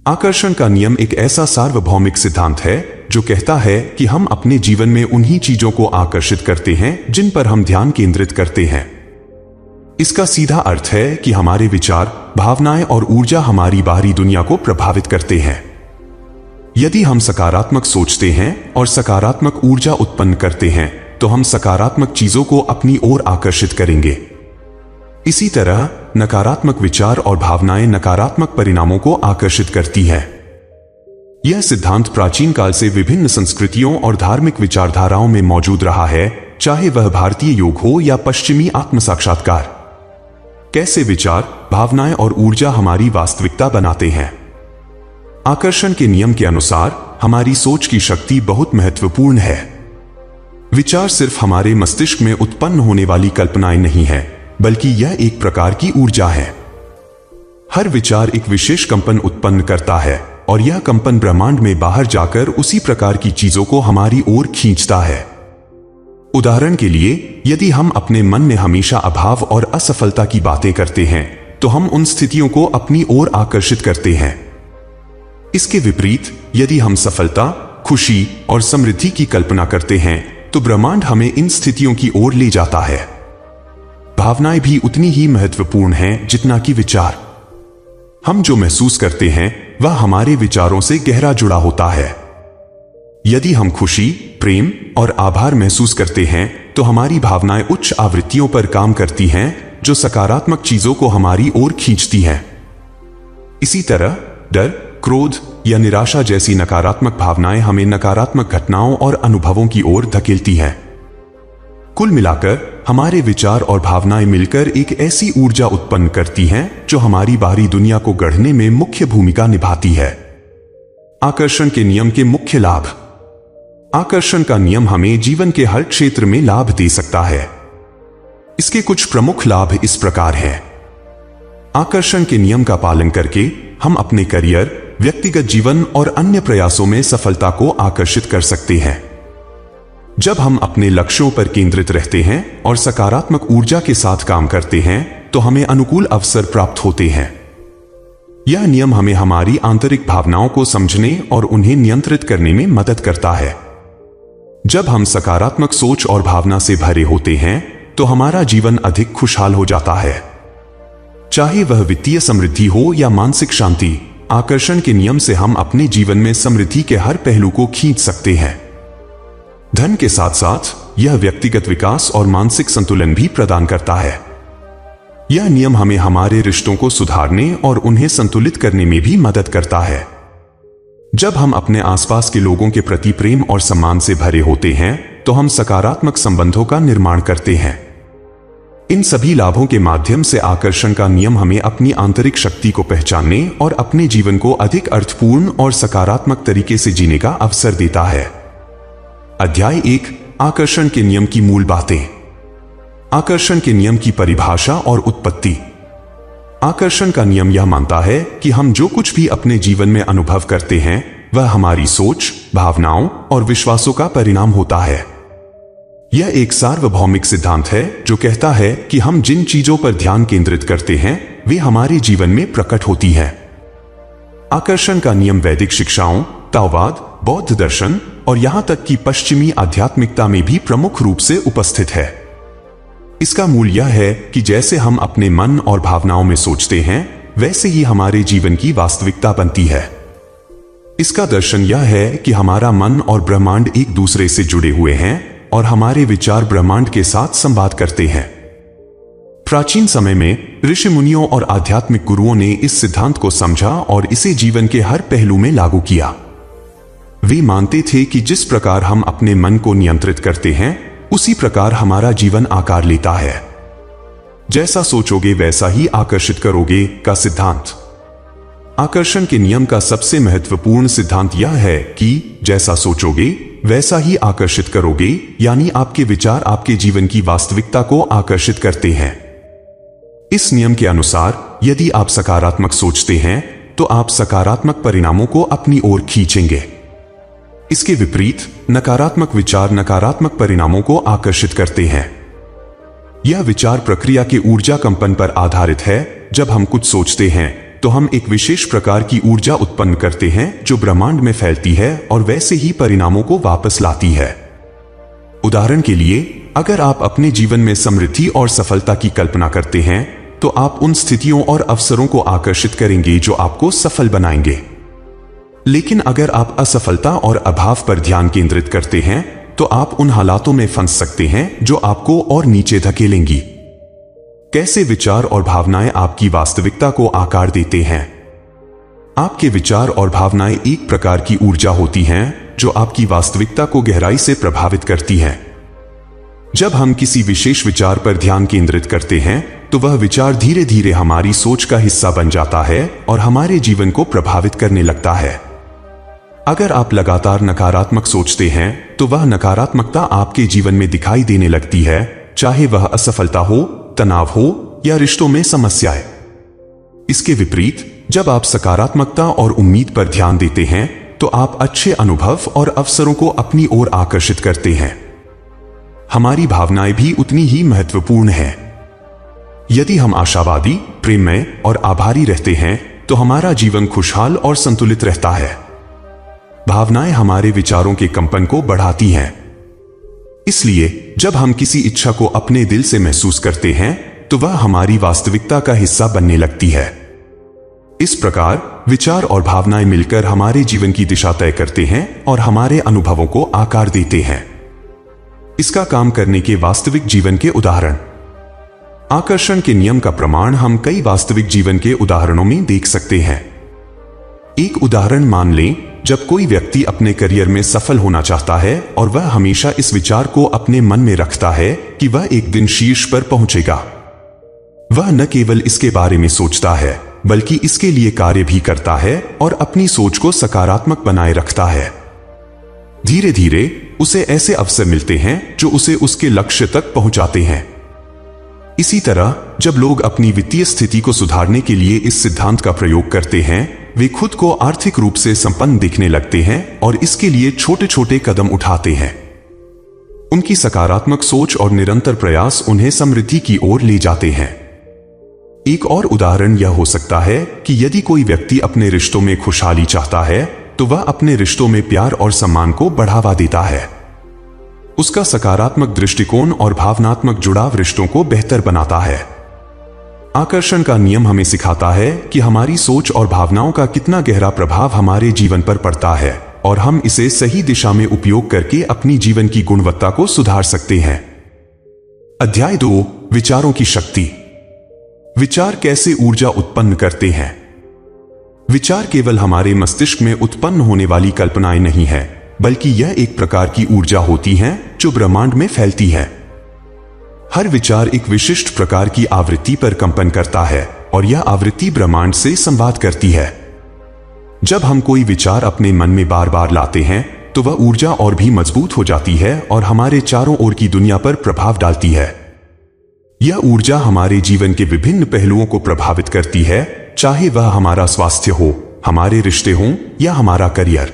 आकर्षण का नियम एक ऐसा सार्वभौमिक सिद्धांत है जो कहता है कि हम अपने जीवन में उन्हीं चीजों को आकर्षित करते हैं जिन पर हम ध्यान केंद्रित करते हैं। इसका सीधा अर्थ है कि हमारे विचार, भावनाएं और ऊर्जा हमारी बाहरी दुनिया को प्रभावित करते हैं। यदि हम सकारात्मक सोचते हैं और सकारात्मक ऊर्जा उत्पन्न करते हैं तो हम सकारात्मक चीजों को अपनी ओर आकर्षित करेंगे। इसी तरह नकारात्मक विचार और भावनाएं नकारात्मक परिणामों को आकर्षित करती है। यह सिद्धांत प्राचीन काल से विभिन्न संस्कृतियों और धार्मिक विचारधाराओं में मौजूद रहा है, चाहे वह भारतीय योग हो या पश्चिमी आत्म साक्षात्कार। कैसे विचार, भावनाएं और ऊर्जा हमारी वास्तविकता बनाते हैं। आकर्षण के नियम के अनुसार हमारी सोच की शक्ति बहुत महत्वपूर्ण है। विचार सिर्फ हमारे मस्तिष्क में उत्पन्न होने वाली कल्पनाएं नहीं है, बल्कि यह एक प्रकार की ऊर्जा है। हर विचार एक विशेष कंपन उत्पन्न करता है और यह कंपन ब्रह्मांड में बाहर जाकर उसी प्रकार की चीजों को हमारी ओर खींचता है। उदाहरण के लिए, यदि हम अपने मन में हमेशा अभाव और असफलता की बातें करते हैं तो हम उन स्थितियों को अपनी ओर आकर्षित करते हैं। इसके विपरीत, यदि हम सफलता, खुशी और समृद्धि की कल्पना करते हैं तो ब्रह्मांड हमें इन स्थितियों की ओर ले जाता है। भावनाएं भी उतनी ही महत्वपूर्ण हैं जितना कि विचार। हम जो महसूस करते हैं वह हमारे विचारों से गहरा जुड़ा होता है। यदि हम खुशी, प्रेम और आभार महसूस करते हैं तो हमारी भावनाएं उच्च आवृत्तियों पर काम करती हैं जो सकारात्मक चीजों को हमारी ओर खींचती हैं। इसी तरह डर, क्रोध या निराशा जैसी नकारात्मक भावनाएं हमें नकारात्मक घटनाओं और अनुभवों की ओर धकेलती हैं। कुल मिलाकर हमारे विचार और भावनाएं मिलकर एक ऐसी ऊर्जा उत्पन्न करती हैं जो हमारी बाहरी दुनिया को गढ़ने में मुख्य भूमिका निभाती है। आकर्षण के नियम के मुख्य लाभ। आकर्षण का नियम हमें जीवन के हर क्षेत्र में लाभ दे सकता है। इसके कुछ प्रमुख लाभ इस प्रकार हैं। आकर्षण के नियम का पालन करके हम अपने करियर, व्यक्तिगत जीवन और अन्य प्रयासों में सफलता को आकर्षित कर सकते हैं। जब हम अपने लक्ष्यों पर केंद्रित रहते हैं और सकारात्मक ऊर्जा के साथ काम करते हैं तो हमें अनुकूल अवसर प्राप्त होते हैं। यह नियम हमें हमारी आंतरिक भावनाओं को समझने और उन्हें नियंत्रित करने में मदद करता है। जब हम सकारात्मक सोच और भावना से भरे होते हैं तो हमारा जीवन अधिक खुशहाल हो जाता है। चाहे वह वित्तीय समृद्धि हो या मानसिक शांति, आकर्षण के नियम से हम अपने जीवन में समृद्धि के हर पहलू को खींच सकते हैं। धन के साथ साथ यह व्यक्तिगत विकास और मानसिक संतुलन भी प्रदान करता है। यह नियम हमें हमारे रिश्तों को सुधारने और उन्हें संतुलित करने में भी मदद करता है। जब हम अपने आसपास के लोगों के प्रति प्रेम और सम्मान से भरे होते हैं तो हम सकारात्मक संबंधों का निर्माण करते हैं। इन सभी लाभों के माध्यम से आकर्षण का नियम हमें अपनी आंतरिक शक्ति को पहचानने और अपने जीवन को अधिक अर्थपूर्ण और सकारात्मक तरीके से जीने का अवसर देता है। अध्याय 1, आकर्षण के नियम की मूल बातें। आकर्षण के नियम की परिभाषा और उत्पत्ति। आकर्षण का नियम यह मानता है कि हम जो कुछ भी अपने जीवन में अनुभव करते हैं वह हमारी सोच, भावनाओं और विश्वासों का परिणाम होता है। यह एक सार्वभौमिक सिद्धांत है जो कहता है कि हम जिन चीजों पर ध्यान केंद्रित करते हैं वे हमारे जीवन में प्रकट होती हैं। आकर्षण का नियम वैदिक शिक्षाओं, ताओवाद, बौद्ध दर्शन और यहां तक कि पश्चिमी आध्यात्मिकता में भी प्रमुख रूप से उपस्थित है। इसका मूल यह है कि जैसे हम अपने मन और भावनाओं में सोचते हैं वैसे ही हमारे जीवन की वास्तविकता बनती है। इसका दर्शन यह है कि हमारा मन और ब्रह्मांड एक दूसरे से जुड़े हुए हैं और हमारे विचार ब्रह्मांड के साथ संवाद करते हैं। प्राचीन समय में ऋषि मुनियों और आध्यात्मिक गुरुओं ने इस सिद्धांत को समझा और इसे जीवन के हर पहलू में लागू किया। वे मानते थे कि जिस प्रकार हम अपने मन को नियंत्रित करते हैं उसी प्रकार हमारा जीवन आकार लेता है। जैसा सोचोगे वैसा ही आकर्षित करोगे का सिद्धांत। आकर्षण के नियम का सबसे महत्वपूर्ण सिद्धांत यह है कि जैसा सोचोगे वैसा ही आकर्षित करोगे, यानी आपके विचार आपके जीवन की वास्तविकता को आकर्षित करते हैं। इस नियम के अनुसार यदि आप सकारात्मक सोचते हैं तो आप सकारात्मक परिणामों को अपनी ओर खींचेंगे। इसके विपरीत नकारात्मक विचार नकारात्मक परिणामों को आकर्षित करते हैं। यह विचार प्रक्रिया के ऊर्जा कंपन पर आधारित है। जब हम कुछ सोचते हैं तो हम एक विशेष प्रकार की ऊर्जा उत्पन्न करते हैं जो ब्रह्मांड में फैलती है और वैसे ही परिणामों को वापस लाती है। उदाहरण के लिए, अगर आप अपने जीवन में समृद्धि और सफलता की कल्पना करते हैं तो आप उन स्थितियों और अवसरों को आकर्षित करेंगे जो आपको सफल बनाएंगे। लेकिन अगर आप असफलता और अभाव पर ध्यान केंद्रित करते हैं तो आप उन हालातों में फंस सकते हैं जो आपको और नीचे धकेलेंगी। कैसे विचार और भावनाएं आपकी वास्तविकता को आकार देते हैं। आपके विचार और भावनाएं एक प्रकार की ऊर्जा होती हैं जो आपकी वास्तविकता को गहराई से प्रभावित करती है। जब हम किसी विशेष विचार पर ध्यान केंद्रित करते हैं तो वह विचार धीरे धीरे हमारी सोच का हिस्सा बन जाता है और हमारे जीवन को प्रभावित करने लगता है। अगर आप लगातार नकारात्मक सोचते हैं तो वह नकारात्मकता आपके जीवन में दिखाई देने लगती है, चाहे वह असफलता हो, तनाव हो या रिश्तों में समस्याएं। इसके विपरीत, जब आप सकारात्मकता और उम्मीद पर ध्यान देते हैं तो आप अच्छे अनुभव और अवसरों को अपनी ओर आकर्षित करते हैं। हमारी भावनाएं भी उतनी ही महत्वपूर्ण हैं। यदि हम आशावादी, प्रेममय और आभारी रहते हैं तो हमारा जीवन खुशहाल और संतुलित रहता है। भावनाएं हमारे विचारों के कंपन को बढ़ाती हैं। इसलिए जब हम किसी इच्छा को अपने दिल से महसूस करते हैं तो वह हमारी वास्तविकता का हिस्सा बनने लगती है। इस प्रकार विचार और भावनाएं मिलकर हमारे जीवन की दिशा तय करते हैं और हमारे अनुभवों को आकार देते हैं। इसका काम करने के वास्तविक जीवन के उदाहरण। आकर्षण के नियम का प्रमाण हम कई वास्तविक जीवन के उदाहरणों में देख सकते हैं। एक उदाहरण मान लें, जब कोई व्यक्ति अपने करियर में सफल होना चाहता है और वह हमेशा इस विचार को अपने मन में रखता है कि वह एक दिन शीर्ष पर पहुंचेगा। वह न केवल इसके बारे में सोचता है बल्कि इसके लिए कार्य भी करता है और अपनी सोच को सकारात्मक बनाए रखता है। धीरे धीरे उसे ऐसे अवसर मिलते हैं जो उसे उसके लक्ष्य तक पहुंचाते हैं। इसी तरह जब लोग अपनी वित्तीय स्थिति को सुधारने के लिए इस सिद्धांत का प्रयोग करते हैं, वे खुद को आर्थिक रूप से संपन्न दिखने लगते हैं और इसके लिए छोटे छोटे कदम उठाते हैं। उनकी सकारात्मक सोच और निरंतर प्रयास उन्हें समृद्धि की ओर ले जाते हैं। एक और उदाहरण यह हो सकता है कि यदि कोई व्यक्ति अपने रिश्तों में खुशहाली चाहता है तो वह अपने रिश्तों में प्यार और सम्मान को बढ़ावा देता है। उसका सकारात्मक दृष्टिकोण और भावनात्मक जुड़ाव रिश्तों को बेहतर बनाता है। आकर्षण का नियम हमें सिखाता है कि हमारी सोच और भावनाओं का कितना गहरा प्रभाव हमारे जीवन पर पड़ता है और हम इसे सही दिशा में उपयोग करके अपनी जीवन की गुणवत्ता को सुधार सकते हैं। अध्याय 2, विचारों की शक्ति। विचार कैसे ऊर्जा उत्पन्न करते हैं। विचार केवल हमारे मस्तिष्क में उत्पन्न होने वाली कल्पनाएं नहीं है, बल्कि यह एक प्रकार की ऊर्जा होती है जो ब्रह्मांड में फैलती है। हर विचार एक विशिष्ट प्रकार की आवृत्ति पर कंपन करता है और यह आवृत्ति ब्रह्मांड से संवाद करती है। जब हम कोई विचार अपने मन में बार बार लाते हैं तो वह ऊर्जा और भी मजबूत हो जाती है और हमारे चारों ओर की दुनिया पर प्रभाव डालती है। यह ऊर्जा हमारे जीवन के विभिन्न पहलुओं को प्रभावित करती है, चाहे वह हमारा स्वास्थ्य हो, हमारे रिश्ते हों या हमारा करियर।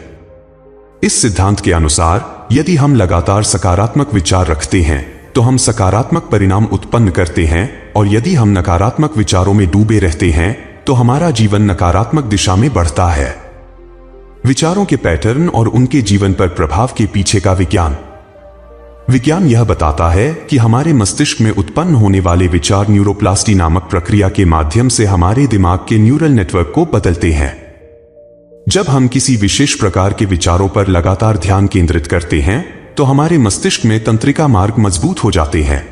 इस सिद्धांत के अनुसार यदि हम लगातार सकारात्मक विचार रखते हैं तो हम सकारात्मक परिणाम उत्पन्न करते हैं, और यदि हम नकारात्मक विचारों में डूबे रहते हैं तो हमारा जीवन नकारात्मक दिशा में बढ़ता है। विचारों के पैटर्न और उनके जीवन पर प्रभाव के पीछे का विज्ञान यह बताता है कि हमारे मस्तिष्क में उत्पन्न होने वाले विचार न्यूरोप्लास्टी नामक प्रक्रिया के माध्यम से हमारे दिमाग के न्यूरल नेटवर्क को बदलते हैं। जब हम किसी विशेष प्रकार के विचारों पर लगातार ध्यान केंद्रित करते हैं तो हमारे मस्तिष्क में तंत्रिका मार्ग मजबूत हो जाते हैं।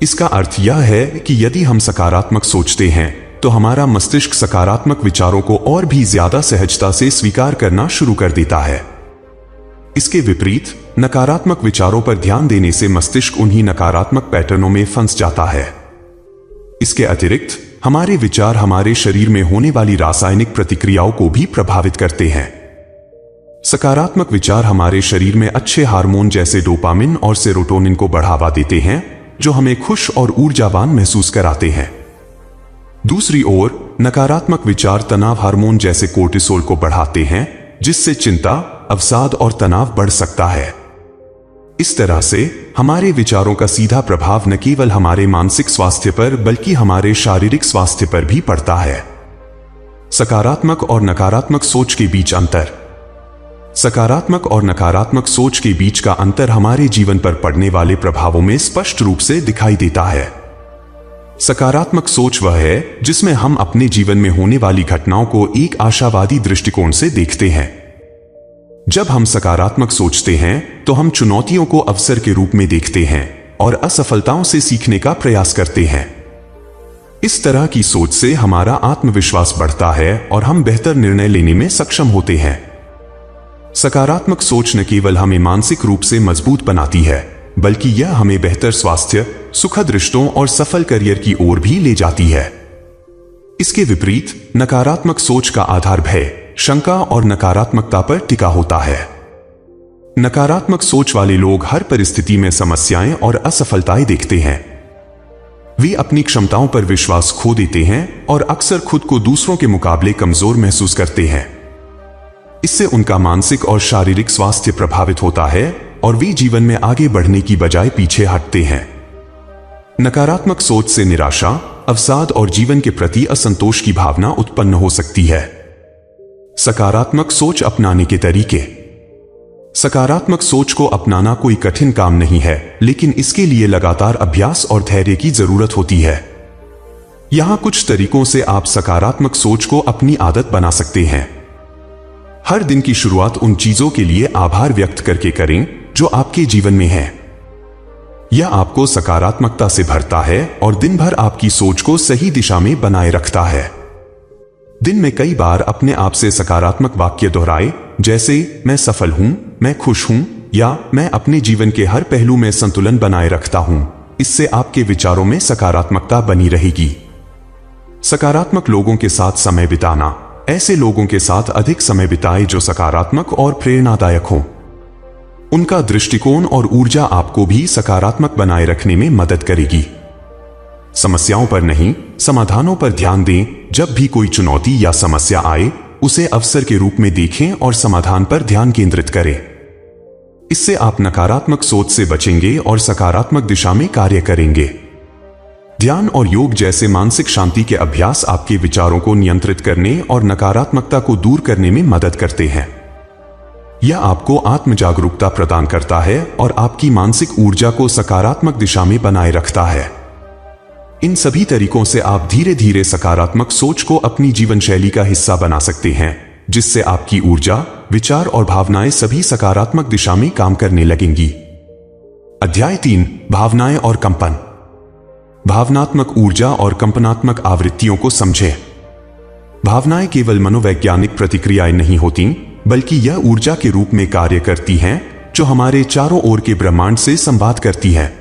इसका अर्थ यह है कि यदि हम सकारात्मक सोचते हैं तो हमारा मस्तिष्क सकारात्मक विचारों को और भी ज्यादा सहजता से स्वीकार करना शुरू कर देता है। इसके विपरीत नकारात्मक विचारों पर ध्यान देने से मस्तिष्क उन्हीं नकारात्मक पैटर्नों में फंस जाता है। इसके अतिरिक्त हमारे विचार हमारे शरीर में होने वाली रासायनिक प्रतिक्रियाओं को भी प्रभावित करते हैं। सकारात्मक विचार हमारे शरीर में अच्छे हार्मोन जैसे डोपामिन और सेरोटोनिन को बढ़ावा देते हैं, जो हमें खुश और ऊर्जावान महसूस कराते हैं। दूसरी ओर नकारात्मक विचार तनाव हार्मोन जैसे कोर्टिसोल को बढ़ाते हैं, जिससे चिंता, अवसाद और तनाव बढ़ सकता है। इस तरह से हमारे विचारों का सीधा प्रभाव न केवल हमारे मानसिक स्वास्थ्य पर बल्कि हमारे शारीरिक स्वास्थ्य पर भी पड़ता है। सकारात्मक और नकारात्मक सोच के बीच अंतर। सकारात्मक और नकारात्मक सोच के बीच का अंतर हमारे जीवन पर पड़ने वाले प्रभावों में स्पष्ट रूप से दिखाई देता है। सकारात्मक सोच वह है जिसमें हम अपने जीवन में होने वाली घटनाओं को एक आशावादी दृष्टिकोण से देखते हैं। जब हम सकारात्मक सोचते हैं तो हम चुनौतियों को अवसर के रूप में देखते हैं और असफलताओं से सीखने का प्रयास करते हैं। इस तरह की सोच से हमारा आत्मविश्वास बढ़ता है और हम बेहतर निर्णय लेने में सक्षम होते हैं। सकारात्मक सोच न केवल हमें मानसिक रूप से मजबूत बनाती है, बल्कि यह हमें बेहतर स्वास्थ्य, सुखद रिश्तों और सफल करियर की ओर भी ले जाती है। इसके विपरीत नकारात्मक सोच का आधार भय, शंका और नकारात्मकता पर टिका होता है। नकारात्मक सोच वाले लोग हर परिस्थिति में समस्याएं और असफलताएं देखते हैं। वे अपनी क्षमताओं पर विश्वास खो देते हैं और अक्सर खुद को दूसरों के मुकाबले कमजोर महसूस करते हैं। इससे उनका मानसिक और शारीरिक स्वास्थ्य प्रभावित होता है और वे जीवन में आगे बढ़ने की बजाय पीछे हटते हैं। नकारात्मक सोच से निराशा, अवसाद और जीवन के प्रति असंतोष की भावना उत्पन्न हो सकती है। सकारात्मक सोच अपनाने के तरीके। सकारात्मक सोच को अपनाना कोई कठिन काम नहीं है, लेकिन इसके लिए लगातार अभ्यास और धैर्य की जरूरत होती है। यहां कुछ तरीकों से आप सकारात्मक सोच को अपनी आदत बना सकते हैं। हर दिन की शुरुआत उन चीजों के लिए आभार व्यक्त करके करें जो आपके जीवन में है। यह आपको सकारात्मकता से भरता है और दिन भर आपकी सोच को सही दिशा में बनाए रखता है। दिन में कई बार अपने आप से सकारात्मक वाक्य दोहराएं, जैसे मैं सफल हूं, मैं खुश हूं या मैं अपने जीवन के हर पहलू में संतुलन बनाए रखता हूं। इससे आपके विचारों में सकारात्मकता बनी रहेगी। सकारात्मक लोगों के साथ समय बिताना। ऐसे लोगों के साथ अधिक समय बिताएं जो सकारात्मक और प्रेरणादायक हों। उनका दृष्टिकोण और ऊर्जा आपको भी सकारात्मक बनाए रखने में मदद करेगी। समस्याओं पर नहीं, समाधानों पर ध्यान दें। जब भी कोई चुनौती या समस्या आए, उसे अवसर के रूप में देखें और समाधान पर ध्यान केंद्रित करें। इससे आप नकारात्मक सोच से बचेंगे और सकारात्मक दिशा में कार्य करेंगे। ध्यान और योग जैसे मानसिक शांति के अभ्यास आपके विचारों को नियंत्रित करने और नकारात्मकता को दूर करने में मदद करते हैं। यह आपको आत्म जागरूकता प्रदान करता है और आपकी मानसिक ऊर्जा को सकारात्मक दिशा में बनाए रखता है। इन सभी तरीकों से आप धीरे धीरे सकारात्मक सोच को अपनी जीवन शैली का हिस्सा बना सकते हैं, जिससे आपकी ऊर्जा, विचार और भावनाएं सभी सकारात्मक दिशा में काम करने लगेंगी। अध्याय 3, भावनाएं और कंपन। भावनात्मक ऊर्जा और कंपनात्मक आवृत्तियों को समझें। भावनाएं केवल मनोवैज्ञानिक प्रतिक्रियाएं नहीं होती, बल्कि यह ऊर्जा के रूप में कार्य करती हैं जो हमारे चारों ओर के ब्रह्मांड से संवाद करती है।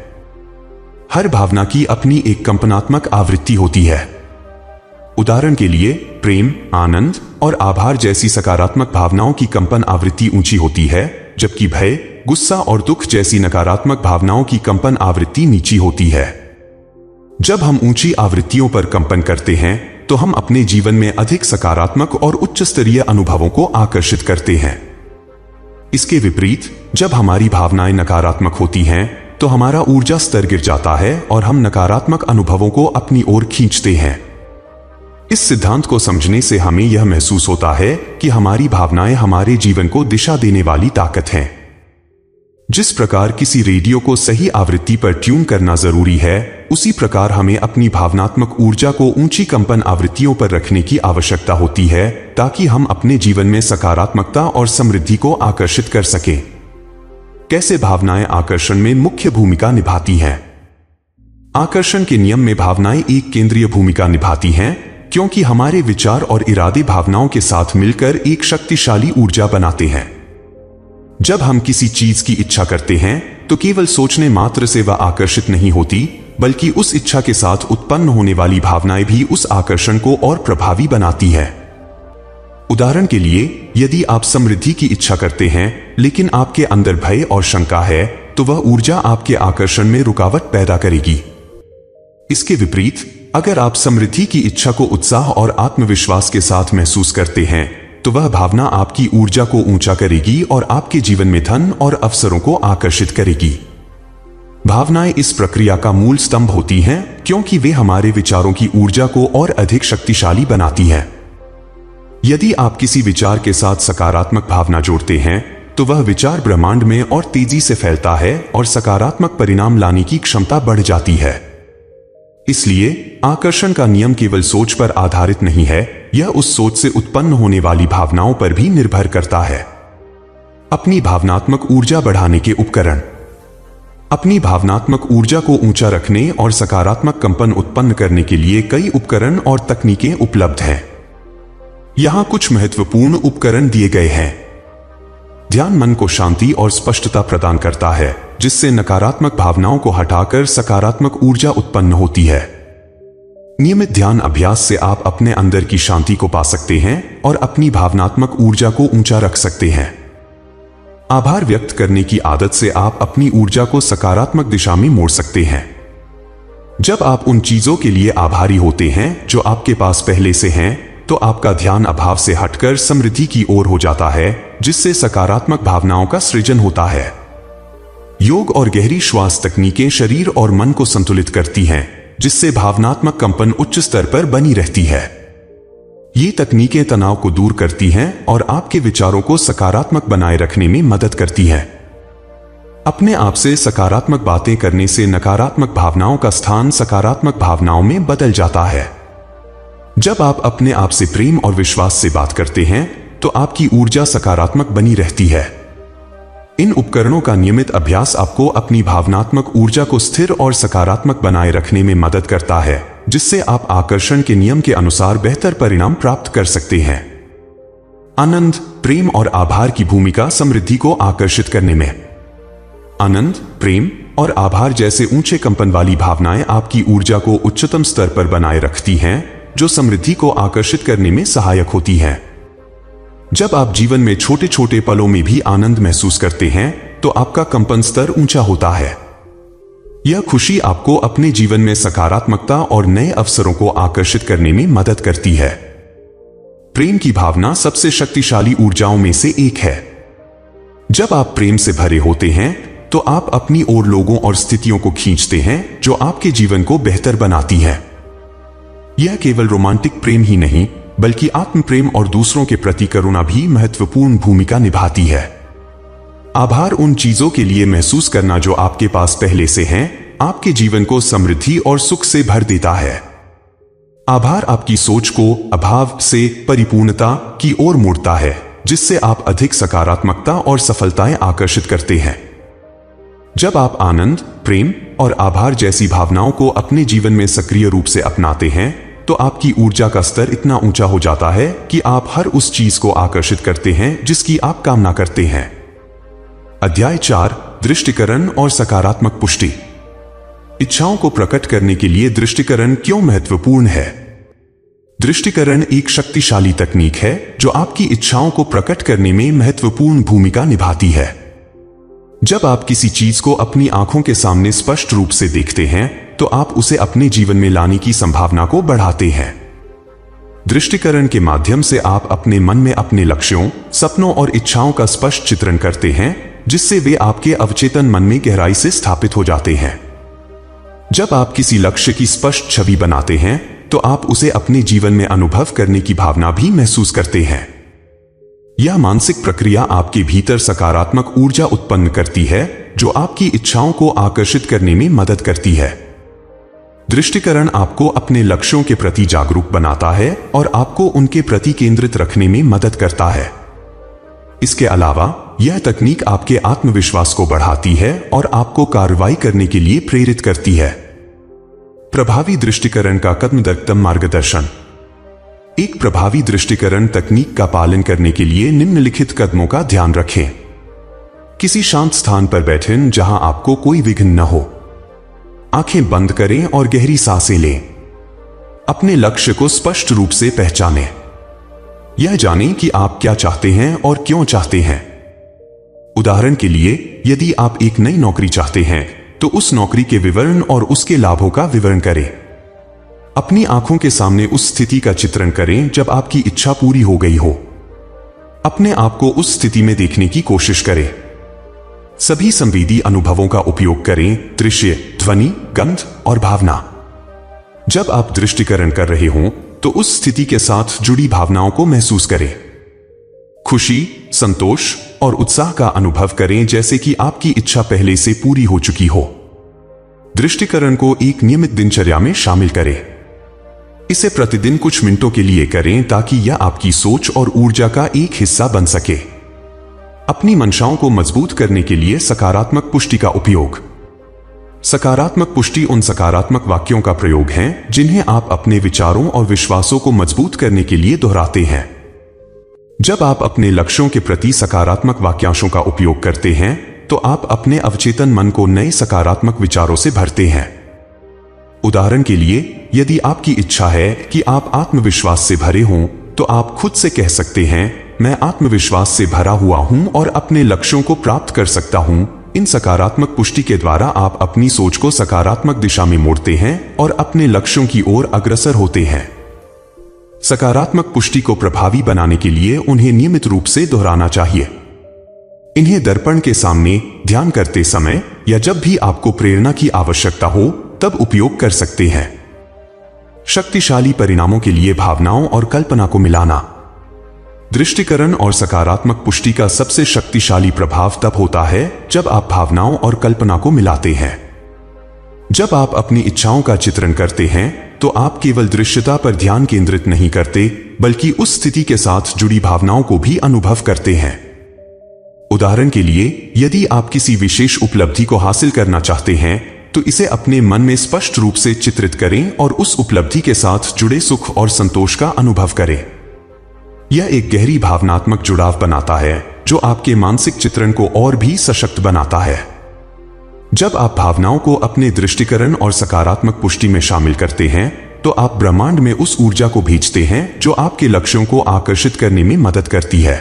हर भावना की अपनी एक कंपनात्मक आवृत्ति होती है। उदाहरण के लिए, प्रेम, आनंद और आभार जैसी सकारात्मक भावनाओं की कंपन आवृत्ति ऊंची होती है, जबकि भय, गुस्सा और दुख जैसी नकारात्मक भावनाओं की कंपन आवृत्ति नीची होती है। जब हम ऊंची आवृत्तियों पर कंपन करते हैं तो हम अपने जीवन में अधिक सकारात्मक और उच्च स्तरीय अनुभवों को आकर्षित करते हैं। इसके विपरीत, जब हमारी भावनाएं नकारात्मक होती हैं तो हमारा ऊर्जा स्तर गिर जाता है और हम नकारात्मक अनुभवों को अपनी ओर खींचते हैं। इस सिद्धांत को समझने से हमें यह महसूस होता है कि हमारी भावनाएं हमारे जीवन को दिशा देने वाली ताकत हैं। जिस प्रकार किसी रेडियो को सही आवृत्ति पर ट्यून करना जरूरी है, उसी प्रकार हमें अपनी भावनात्मक ऊर्जा को ऊंची कंपन आवृत्तियों पर रखने की आवश्यकता होती है, ताकि हम अपने जीवन में सकारात्मकता और समृद्धि को आकर्षित कर सकें। कैसे भावनाएं आकर्षण में मुख्य भूमिका निभाती हैं? आकर्षण के नियम में भावनाएं एक केंद्रीय भूमिका निभाती हैं, क्योंकि हमारे विचार और इरादे भावनाओं के साथ मिलकर एक शक्तिशाली ऊर्जा बनाते हैं। जब हम किसी चीज की इच्छा करते हैं तो केवल सोचने मात्र से वह आकर्षित नहीं होती, बल्कि उस इच्छा के साथ उत्पन्न होने वाली भावनाएं भी उस आकर्षण को और प्रभावी बनाती है। उदाहरण के लिए, यदि आप समृद्धि की इच्छा करते हैं लेकिन आपके अंदर भय और शंका है, तो वह ऊर्जा आपके आकर्षण में रुकावट पैदा करेगी। इसके विपरीत, अगर आप समृद्धि की इच्छा को उत्साह और आत्मविश्वास के साथ महसूस करते हैं, तो वह भावना आपकी ऊर्जा को ऊंचा करेगी और आपके जीवन में धन और अवसरों को आकर्षित करेगी। भावनाएं इस प्रक्रिया का मूल स्तंभ होती हैं, क्योंकि वे हमारे विचारों की ऊर्जा को और अधिक शक्तिशाली बनाती हैं। यदि आप किसी विचार के साथ सकारात्मक भावना जोड़ते हैं तो वह विचार ब्रह्मांड में और तेजी से फैलता है और सकारात्मक परिणाम लाने की क्षमता बढ़ जाती है। इसलिए आकर्षण का नियम केवल सोच पर आधारित नहीं है, यह उस सोच से उत्पन्न होने वाली भावनाओं पर भी निर्भर करता है। अपनी भावनात्मक ऊर्जा बढ़ाने के उपकरण। अपनी भावनात्मक ऊर्जा को ऊंचा रखने और सकारात्मक कंपन उत्पन्न करने के लिए कई उपकरण और तकनीकें उपलब्ध हैं। यहां कुछ महत्वपूर्ण उपकरण दिए गए हैं। ध्यान मन को शांति और स्पष्टता प्रदान करता है, जिससे नकारात्मक भावनाओं को हटाकर सकारात्मक ऊर्जा उत्पन्न होती है। नियमित ध्यान अभ्यास से आप अपने अंदर की शांति को पा सकते हैं और अपनी भावनात्मक ऊर्जा को ऊंचा रख सकते हैं। आभार व्यक्त करने की आदत से आप अपनी ऊर्जा को सकारात्मक दिशा में मोड़ सकते हैं। जब आप उन चीजों के लिए आभारी होते हैं जो आपके पास पहले से हैं, तो आपका ध्यान अभाव से हटकर समृद्धि की ओर हो जाता है, जिससे सकारात्मक भावनाओं का सृजन होता है। योग और गहरी श्वास तकनीकें शरीर और मन को संतुलित करती हैं, जिससे भावनात्मक कंपन उच्च स्तर पर बनी रहती है। ये तकनीकें तनाव को दूर करती हैं और आपके विचारों को सकारात्मक बनाए रखने में मदद करती हैं। अपने आप से सकारात्मक बातें करने से नकारात्मक भावनाओं का स्थान सकारात्मक भावनाओं में बदल जाता है। जब आप अपने आप से प्रेम और विश्वास से बात करते हैं तो आपकी ऊर्जा सकारात्मक बनी रहती है। इन उपकरणों का नियमित अभ्यास आपको अपनी भावनात्मक ऊर्जा को स्थिर और सकारात्मक बनाए रखने में मदद करता है, जिससे आप आकर्षण के नियम के अनुसार बेहतर परिणाम प्राप्त कर सकते हैं। आनंद, प्रेम और आभार की भूमिका समृद्धि को आकर्षित करने में। आनंद, प्रेम और आभार जैसे ऊंचे कंपन वाली भावनाएं आपकी ऊर्जा को उच्चतम स्तर पर बनाए रखती हैं, जो समृद्धि को आकर्षित करने में सहायक होती है। जब आप जीवन में छोटे छोटे पलों में भी आनंद महसूस करते हैं तो आपका कंपन स्तर ऊंचा होता है। यह खुशी आपको अपने जीवन में सकारात्मकता और नए अवसरों को आकर्षित करने में मदद करती है। प्रेम की भावना सबसे शक्तिशाली ऊर्जाओं में से एक है। जब आप प्रेम से भरे होते हैं तो आप अपनी ओर लोगों और स्थितियों को खींचते हैं जो आपके जीवन को बेहतर बनाती है। यह केवल रोमांटिक प्रेम ही नहीं, बल्कि आत्म प्रेम और दूसरों के प्रति करुणा भी महत्वपूर्ण भूमिका निभाती है। आभार उन चीजों के लिए महसूस करना जो आपके पास पहले से हैं, आपके जीवन को समृद्धि और सुख से भर देता है। आभार आपकी सोच को अभाव से परिपूर्णता की ओर मोड़ता है, जिससे आप अधिक सकारात्मकता और सफलताएं आकर्षित करते हैं। जब आप आनंद, प्रेम और आभार जैसी भावनाओं को अपने जीवन में सक्रिय रूप से अपनाते हैं तो आपकी ऊर्जा का स्तर इतना ऊंचा हो जाता है कि आप हर उस चीज को आकर्षित करते हैं जिसकी आप कामना करते हैं। अध्याय 4, दृष्टिकरण और सकारात्मक पुष्टि। इच्छाओं को प्रकट करने के लिए दृष्टिकरण क्यों महत्वपूर्ण है? दृष्टिकरण एक शक्तिशाली तकनीक है जो आपकी इच्छाओं को प्रकट करने में महत्वपूर्ण भूमिका निभाती है। जब आप किसी चीज को अपनी आंखों के सामने स्पष्ट रूप से देखते हैं तो आप उसे अपने जीवन में लाने की संभावना को बढ़ाते हैं। दृष्टिकरण के माध्यम से आप अपने मन में अपने लक्ष्यों, सपनों और इच्छाओं का स्पष्ट चित्रण करते हैं, जिससे वे आपके अवचेतन मन में गहराई से स्थापित हो जाते हैं। जब आप किसी लक्ष्य की स्पष्ट छवि बनाते हैं तो आप उसे अपने जीवन में अनुभव करने की भावना भी महसूस करते हैं। यह मानसिक प्रक्रिया आपके भीतर सकारात्मक ऊर्जा उत्पन्न करती है जो आपकी इच्छाओं को आकर्षित करने में मदद करती है। दृष्टिकरण आपको अपने लक्ष्यों के प्रति जागरूक बनाता है और आपको उनके प्रति केंद्रित रखने में मदद करता है। इसके अलावा यह तकनीक आपके आत्मविश्वास को बढ़ाती है और आपको कार्रवाई करने के लिए प्रेरित करती है। प्रभावी दृष्टिकरण का कदम दर कदम मार्गदर्शन। एक प्रभावी दृष्टिकरण तकनीक का पालन करने के लिए निम्नलिखित कदमों का ध्यान रखें। किसी शांत स्थान पर बैठें जहां आपको कोई विघ्न न हो। आंखें बंद करें और गहरी सांसें लें। अपने लक्ष्य को स्पष्ट रूप से पहचानें। यह जानें कि आप क्या चाहते हैं और क्यों चाहते हैं। उदाहरण के लिए, यदि आप एक नई नौकरी चाहते हैं तो उस नौकरी के विवरण और उसके लाभों का विवरण करें। अपनी आंखों के सामने उस स्थिति का चित्रण करें जब आपकी इच्छा पूरी हो गई हो। अपने आप को उस स्थिति में देखने की कोशिश करें। सभी संवेदी अनुभवों का उपयोग करें, दृश्य, ध्वनि, गंध और भावना। जब आप दृष्टिकरण कर रहे हों तो उस स्थिति के साथ जुड़ी भावनाओं को महसूस करें। खुशी, संतोष और उत्साह का अनुभव करें जैसे कि आपकी इच्छा पहले से पूरी हो चुकी हो। दृष्टिकरण को एक नियमित दिनचर्या में शामिल करें। इसे प्रतिदिन कुछ मिनटों के लिए करें ताकि यह आपकी सोच और ऊर्जा का एक हिस्सा बन सके। अपनी मंशाओं को मजबूत करने के लिए सकारात्मक पुष्टि का उपयोग। सकारात्मक पुष्टि उन सकारात्मक वाक्यों का प्रयोग है जिन्हें आप अपने विचारों और विश्वासों को मजबूत करने के लिए दोहराते हैं। जब आप अपने लक्ष्यों के प्रति सकारात्मक वाक्यांशों का उपयोग करते हैं तो आप अपने अवचेतन मन को नए सकारात्मक विचारों से भरते हैं। उदाहरण के लिए, यदि आपकी इच्छा है कि आप आत्मविश्वास से भरे हों, तो आप खुद से कह सकते हैं, मैं आत्मविश्वास से भरा हुआ हूं और अपने लक्ष्यों को प्राप्त कर सकता हूं। इन सकारात्मक पुष्टि के द्वारा आप अपनी सोच को सकारात्मक दिशा में मोड़ते हैं और अपने लक्ष्यों की ओर अग्रसर होते हैं। सकारात्मक पुष्टि को प्रभावी बनाने के लिए उन्हें नियमित रूप से दोहराना चाहिए। इन्हें दर्पण के सामने, ध्यान करते समय या जब भी आपको प्रेरणा की आवश्यकता हो तब उपयोग कर सकते हैं। शक्तिशाली परिणामों के लिए भावनाओं और कल्पना को मिलाना। दृष्टिकरण और सकारात्मक पुष्टि का सबसे शक्तिशाली प्रभाव तब होता है जब आप भावनाओं और कल्पना को मिलाते हैं। जब आप अपनी इच्छाओं का चित्रण करते हैं तो आप केवल दृश्यता पर ध्यान केंद्रित नहीं करते, बल्कि उस स्थिति के साथ जुड़ी भावनाओं को भी अनुभव करते हैं। उदाहरण के लिए, यदि आप किसी विशेष उपलब्धि को हासिल करना चाहते हैं तो इसे अपने मन में स्पष्ट रूप से चित्रित करें और उस उपलब्धि के साथ जुड़े सुख और संतोष का अनुभव करें। यह एक गहरी भावनात्मक जुड़ाव बनाता है जो आपके मानसिक चित्रण को और भी सशक्त बनाता है। जब आप भावनाओं को अपने दृष्टिकरण और सकारात्मक पुष्टि में शामिल करते हैं तो आप ब्रह्मांड में उस ऊर्जा को भेजते हैं जो आपके लक्ष्यों को आकर्षित करने में मदद करती है।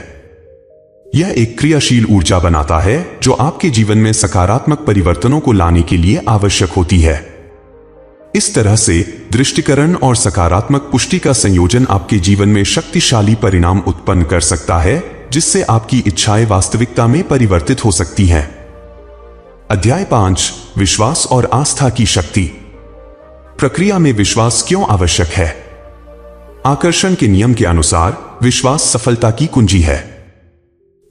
यह एक क्रियाशील ऊर्जा बनाता है जो आपके जीवन में सकारात्मक परिवर्तनों को लाने के लिए आवश्यक होती है। इस तरह से दृष्टिकरण और सकारात्मक पुष्टि का संयोजन आपके जीवन में शक्तिशाली परिणाम उत्पन्न कर सकता है, जिससे आपकी इच्छाएं वास्तविकता में परिवर्तित हो सकती हैं। अध्याय 5, विश्वास और आस्था की शक्ति। प्रक्रिया में विश्वास क्यों आवश्यक है? आकर्षण के नियम के अनुसार विश्वास सफलता की कुंजी है।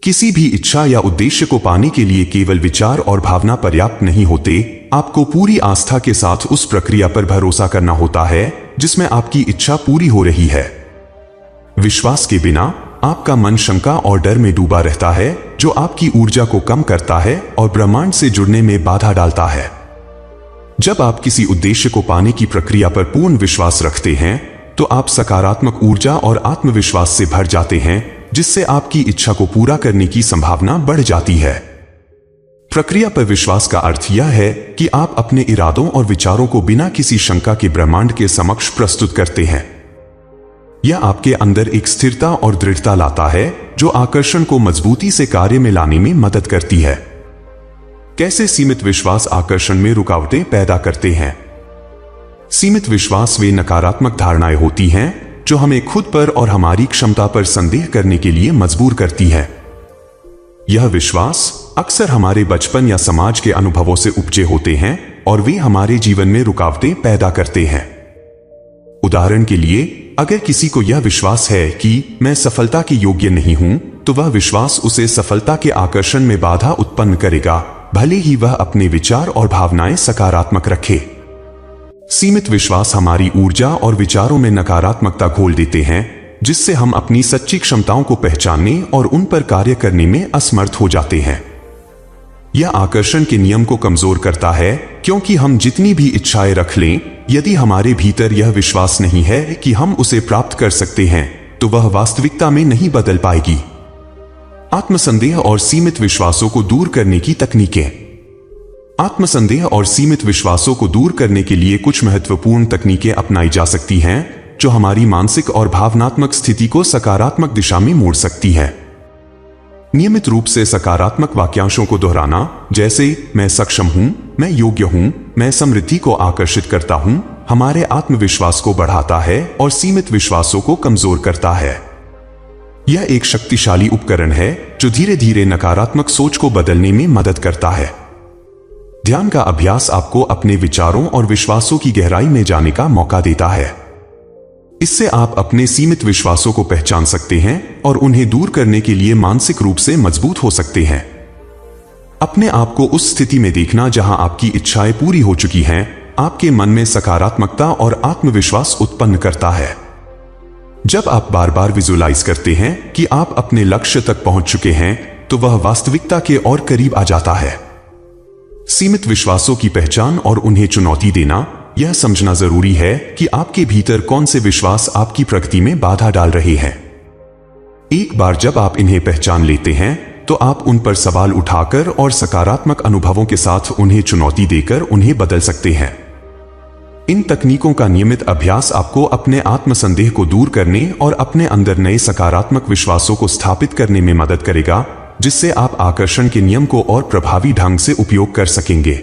किसी भी इच्छा या उद्देश्य को पाने के लिए केवल विचार और भावना पर्याप्त नहीं होते, आपको पूरी आस्था के साथ उस प्रक्रिया पर भरोसा करना होता है जिसमें आपकी इच्छा पूरी हो रही है। विश्वास के बिना आपका मन शंका और डर में डूबा रहता है, जो आपकी ऊर्जा को कम करता है और ब्रह्मांड से जुड़ने में बाधा डालता है। जब आप किसी उद्देश्य को पाने की प्रक्रिया पर पूर्ण विश्वास रखते हैं तो आप सकारात्मक ऊर्जा और आत्मविश्वास से भर जाते हैं, जिससे आपकी इच्छा को पूरा करने की संभावना बढ़ जाती है। प्रक्रिया पर विश्वास का अर्थ यह है कि आप अपने इरादों और विचारों को बिना किसी शंका के ब्रह्मांड के समक्ष प्रस्तुत करते हैं। यह आपके अंदर एक स्थिरता और दृढ़ता लाता है जो आकर्षण को मजबूती से कार्य में लाने में मदद करती है। कैसे सीमित विश्वास आकर्षण में रुकावटें पैदा करते हैं? सीमित विश्वास वे नकारात्मक धारणाएं होती हैं जो हमें खुद पर और हमारी क्षमता पर संदेह करने के लिए मजबूर करती है। यह विश्वास अक्सर हमारे बचपन या समाज के अनुभवों से उपजे होते हैं और वे हमारे जीवन में रुकावटें पैदा करते हैं। उदाहरण के लिए, अगर किसी को यह विश्वास है कि मैं सफलता के योग्य नहीं हूं, तो वह विश्वास उसे सफलता के आकर्षण में बाधा उत्पन्न करेगा, भले ही वह अपने विचार और भावनाएं सकारात्मक रखे। सीमित विश्वास हमारी ऊर्जा और विचारों में नकारात्मकता घोल देते हैं, जिससे हम अपनी सच्ची क्षमताओं को पहचानने और उन पर कार्य करने में असमर्थ हो जाते हैं। यह आकर्षण के नियम को कमजोर करता है, क्योंकि हम जितनी भी इच्छाएं रख लें, यदि हमारे भीतर यह विश्वास नहीं है कि हम उसे प्राप्त कर सकते हैं, तो वह वास्तविकता में नहीं बदल पाएगी। आत्मसंदेह और सीमित विश्वासों को दूर करने की तकनीकें। आत्मसंदेह और सीमित विश्वासों को दूर करने के लिए कुछ महत्वपूर्ण तकनीकें अपनाई जा सकती हैं जो हमारी मानसिक और भावनात्मक स्थिति को सकारात्मक दिशा में मोड़ सकती है। नियमित रूप से सकारात्मक वाक्यांशों को दोहराना, जैसे मैं सक्षम हूं, मैं योग्य हूं, मैं समृद्धि को आकर्षित करता हूं, हमारे आत्मविश्वास को बढ़ाता है और सीमित विश्वासों को कमजोर करता है। यह एक शक्तिशाली उपकरण है जो धीरे धीरे नकारात्मक सोच को बदलने में मदद करता है। ध्यान का अभ्यास आपको अपने विचारों और विश्वासों की गहराई में जाने का मौका देता है। इससे आप अपने सीमित विश्वासों को पहचान सकते हैं और उन्हें दूर करने के लिए मानसिक रूप से मजबूत हो सकते हैं। अपने आप को उस स्थिति में देखना जहां आपकी इच्छाएं पूरी हो चुकी हैं, आपके मन में सकारात्मकता और आत्मविश्वास उत्पन्न करता है। जब आप बार बार विजुअलाइज करते हैं कि आप अपने लक्ष्य तक पहुंच चुके हैं, तो वह वास्तविकता के और करीब आ जाता है। सीमित विश्वासों की पहचान और उन्हें चुनौती देना, यह समझना जरूरी है कि आपके भीतर कौन से विश्वास आपकी प्रगति में बाधा डाल रहे हैं। एक बार जब आप इन्हें पहचान लेते हैं, तो आप उन पर सवाल उठाकर और सकारात्मक अनुभवों के साथ उन्हें चुनौती देकर उन्हें बदल सकते हैं। इन तकनीकों का नियमित अभ्यास आपको अपने आत्मसंदेह को दूर करने और अपने अंदर नए सकारात्मक विश्वासों को स्थापित करने में मदद करेगा, जिससे आप आकर्षण के नियम को और प्रभावी ढंग से उपयोग कर सकेंगे।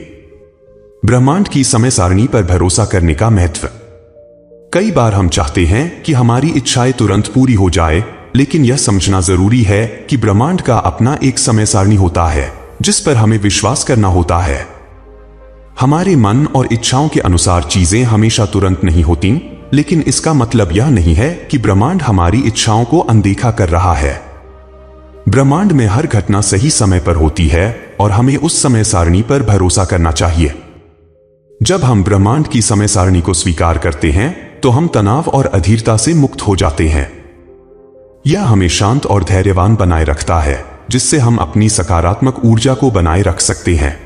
ब्रह्मांड की समय सारणी पर भरोसा करने का महत्व। कई बार हम चाहते हैं कि हमारी इच्छाएं तुरंत पूरी हो जाए, लेकिन यह समझना जरूरी है कि ब्रह्मांड का अपना एक समय सारणी होता है जिस पर हमें विश्वास करना होता है। हमारे मन और इच्छाओं के अनुसार चीजें हमेशा तुरंत नहीं होती, लेकिन इसका मतलब यह नहीं है कि ब्रह्मांड हमारी इच्छाओं को अनदेखा कर रहा है। ब्रह्मांड में हर घटना सही समय पर होती है और हमें उस समय सारणी पर भरोसा करना चाहिए। जब हम ब्रह्मांड की समय सारणी को स्वीकार करते हैं, तो हम तनाव और अधीरता से मुक्त हो जाते हैं। यह हमें शांत और धैर्यवान बनाए रखता है, जिससे हम अपनी सकारात्मक ऊर्जा को बनाए रख सकते हैं।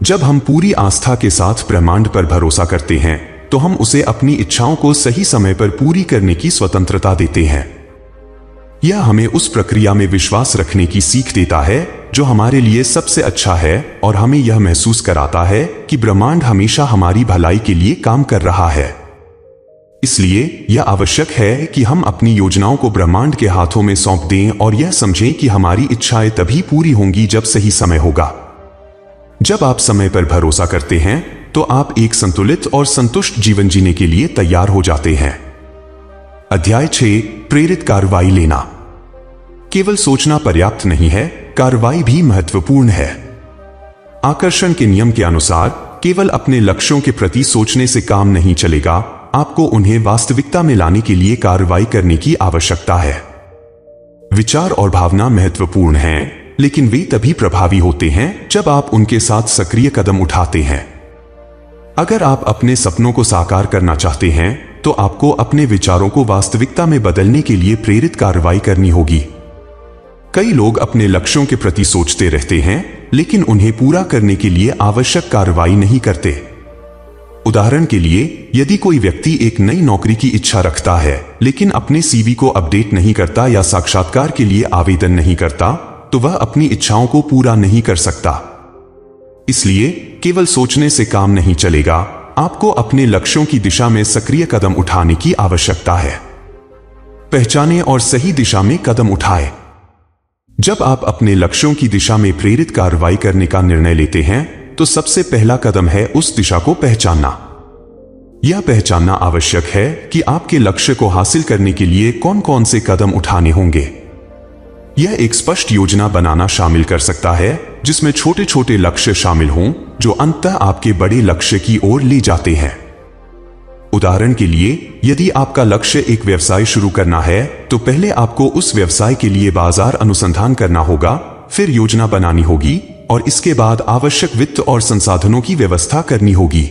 जब हम पूरी आस्था के साथ ब्रह्मांड पर भरोसा करते हैं, तो हम उसे अपनी इच्छाओं को सही समय पर पूरी करने की स्वतंत्रता देते हैं। यह हमें उस प्रक्रिया में विश्वास रखने की सीख देता है जो हमारे लिए सबसे अच्छा है, और हमें यह महसूस कराता है कि ब्रह्मांड हमेशा हमारी भलाई के लिए काम कर रहा है। इसलिए यह आवश्यक है कि हम अपनी योजनाओं को ब्रह्मांड के हाथों में सौंप दें और यह समझें कि हमारी इच्छाएं तभी पूरी होंगी जब सही समय होगा। जब आप समय पर भरोसा करते हैं, तो आप एक संतुलित और संतुष्ट जीवन जीने के लिए तैयार हो जाते हैं। अध्याय 6, प्रेरित कार्रवाई लेना। केवल सोचना पर्याप्त नहीं है, कार्रवाई भी महत्वपूर्ण है। आकर्षण के नियम के अनुसार केवल अपने लक्ष्यों के प्रति सोचने से काम नहीं चलेगा, आपको उन्हें वास्तविकता में लाने के लिए कार्रवाई करने की आवश्यकता है। विचार और भावना महत्वपूर्ण हैं, लेकिन वे तभी प्रभावी होते हैं जब आप उनके साथ सक्रिय कदम उठाते हैं। अगर आप अपने सपनों को साकार करना चाहते हैं, तो आपको अपने विचारों को वास्तविकता में बदलने के लिए प्रेरित कार्रवाई करनी होगी। कई लोग अपने लक्ष्यों के प्रति सोचते रहते हैं, लेकिन उन्हें पूरा करने के लिए आवश्यक कार्रवाई नहीं करते। उदाहरण के लिए, यदि कोई व्यक्ति एक नई नौकरी की इच्छा रखता है, लेकिन अपने सीवी को अपडेट नहीं करता या साक्षात्कार के लिए आवेदन नहीं करता, तो वह अपनी इच्छाओं को पूरा नहीं कर सकता। इसलिए केवल सोचने से काम नहीं चलेगा, आपको अपने लक्ष्यों की दिशा में सक्रिय कदम उठाने की आवश्यकता है। पहचानें और सही दिशा में कदम उठाएं। जब आप अपने लक्ष्यों की दिशा में प्रेरित कार्रवाई करने का निर्णय लेते हैं, तो सबसे पहला कदम है उस दिशा को पहचानना। यह पहचानना आवश्यक है कि आपके लक्ष्य को हासिल करने के लिए कौन कौन से कदम उठाने होंगे। यह एक स्पष्ट योजना बनाना शामिल कर सकता है, जिसमें छोटे छोटे लक्ष्य शामिल हों जो अंततः आपके बड़े लक्ष्य की ओर ले जाते हैं। उदाहरण के लिए, यदि आपका लक्ष्य एक व्यवसाय शुरू करना है, तो पहले आपको उस व्यवसाय के लिए बाजार अनुसंधान करना होगा, फिर योजना बनानी होगी और इसके बाद आवश्यक वित्त और संसाधनों की व्यवस्था करनी होगी।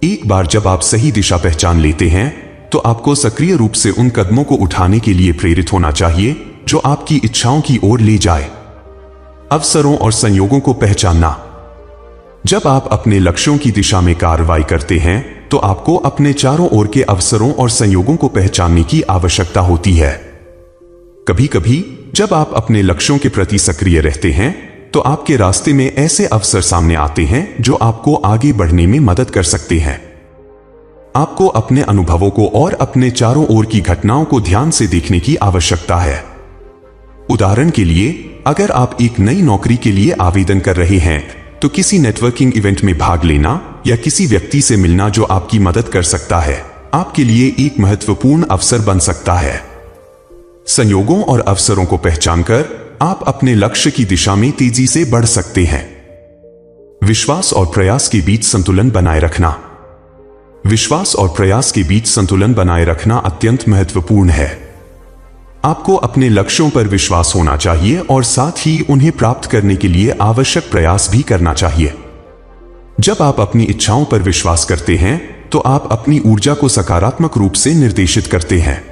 एक बार जब आप सही दिशा पहचान लेते हैं, तो आपको सक्रिय रूप से उन कदमों को उठाने के लिए प्रेरित होना चाहिए जो आपकी इच्छाओं की ओर ले जाए। अवसरों और संयोगों को पहचानना। जब आप अपने लक्ष्यों की दिशा में कार्रवाई करते हैं, तो आपको अपने चारों ओर के अवसरों और संयोगों को पहचानने की आवश्यकता होती है। कभी कभी जब आप अपने लक्ष्यों के प्रति सक्रिय रहते हैं, तो आपके रास्ते में ऐसे अवसर सामने आते हैं जो आपको आगे बढ़ने में मदद कर सकते हैं। आपको अपने अनुभवों को और अपने चारों ओर की घटनाओं को ध्यान से देखने की आवश्यकता है। उदाहरण के लिए, अगर आप एक नई नौकरी के लिए आवेदन कर रहे हैं, तो किसी नेटवर्किंग इवेंट में भाग लेना या किसी व्यक्ति से मिलना जो आपकी मदद कर सकता है, आपके लिए एक महत्वपूर्ण अवसर बन सकता है। संयोगों और अवसरों को पहचानकर आप अपने लक्ष्य की दिशा में तेजी से बढ़ सकते हैं। विश्वास और प्रयास के बीच संतुलन बनाए रखना। विश्वास और प्रयास के बीच संतुलन बनाए रखना अत्यंत महत्वपूर्ण है। आपको अपने लक्ष्यों पर विश्वास होना चाहिए और साथ ही उन्हें प्राप्त करने के लिए आवश्यक प्रयास भी करना चाहिए। जब आप अपनी इच्छाओं पर विश्वास करते हैं तो आप अपनी ऊर्जा को सकारात्मक रूप से निर्देशित करते हैं।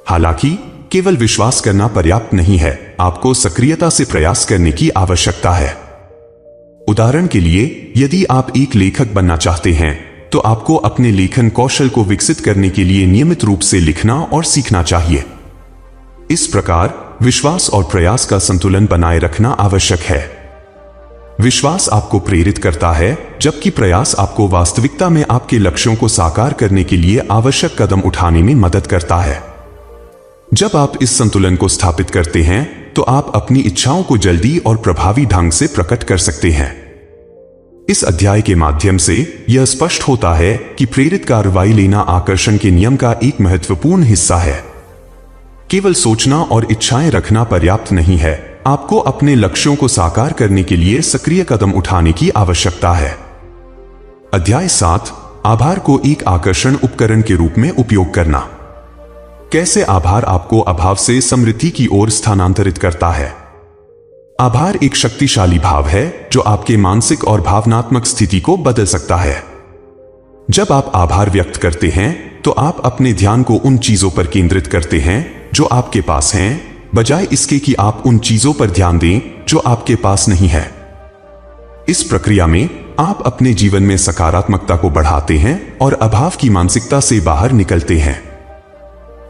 हालांकि केवल विश्वास करना पर्याप्त नहीं है, आपको सक्रियता से प्रयास करने की आवश्यकता है। उदाहरण के लिए, यदि आप एक लेखक बनना चाहते हैं तो आपको अपने लेखन कौशल को विकसित करने के लिए नियमित रूप से लिखना और सीखना चाहिए। इस प्रकार विश्वास और प्रयास का संतुलन बनाए रखना आवश्यक है। विश्वास आपको प्रेरित करता है, जबकि प्रयास आपको वास्तविकता में आपके लक्ष्यों को साकार करने के लिए आवश्यक कदम उठाने में मदद करता है। जब आप इस संतुलन को स्थापित करते हैं तो आप अपनी इच्छाओं को जल्दी और प्रभावी ढंग से प्रकट कर सकते हैं। इस अध्याय के माध्यम से यह स्पष्ट होता है कि प्रेरित कार्रवाई लेना आकर्षण के नियम का एक महत्वपूर्ण हिस्सा है। केवल सोचना और इच्छाएं रखना पर्याप्त नहीं है, आपको अपने लक्ष्यों को साकार करने के लिए सक्रिय कदम उठाने की आवश्यकता है। अध्याय 7, आभार को एक आकर्षण उपकरण के रूप में उपयोग करना। कैसे आभार आपको अभाव से समृद्धि की ओर स्थानांतरित करता है। आभार एक शक्तिशाली भाव है जो आपके मानसिक और भावनात्मक स्थिति को बदल सकता है। जब आप आभार व्यक्त करते हैं तो आप अपने ध्यान को उन चीजों पर केंद्रित करते हैं जो आपके पास हैं, बजाय इसके कि आप उन चीजों पर ध्यान दें जो आपके पास नहीं है। इस प्रक्रिया में आप अपने जीवन में सकारात्मकता को बढ़ाते हैं और अभाव की मानसिकता से बाहर निकलते हैं।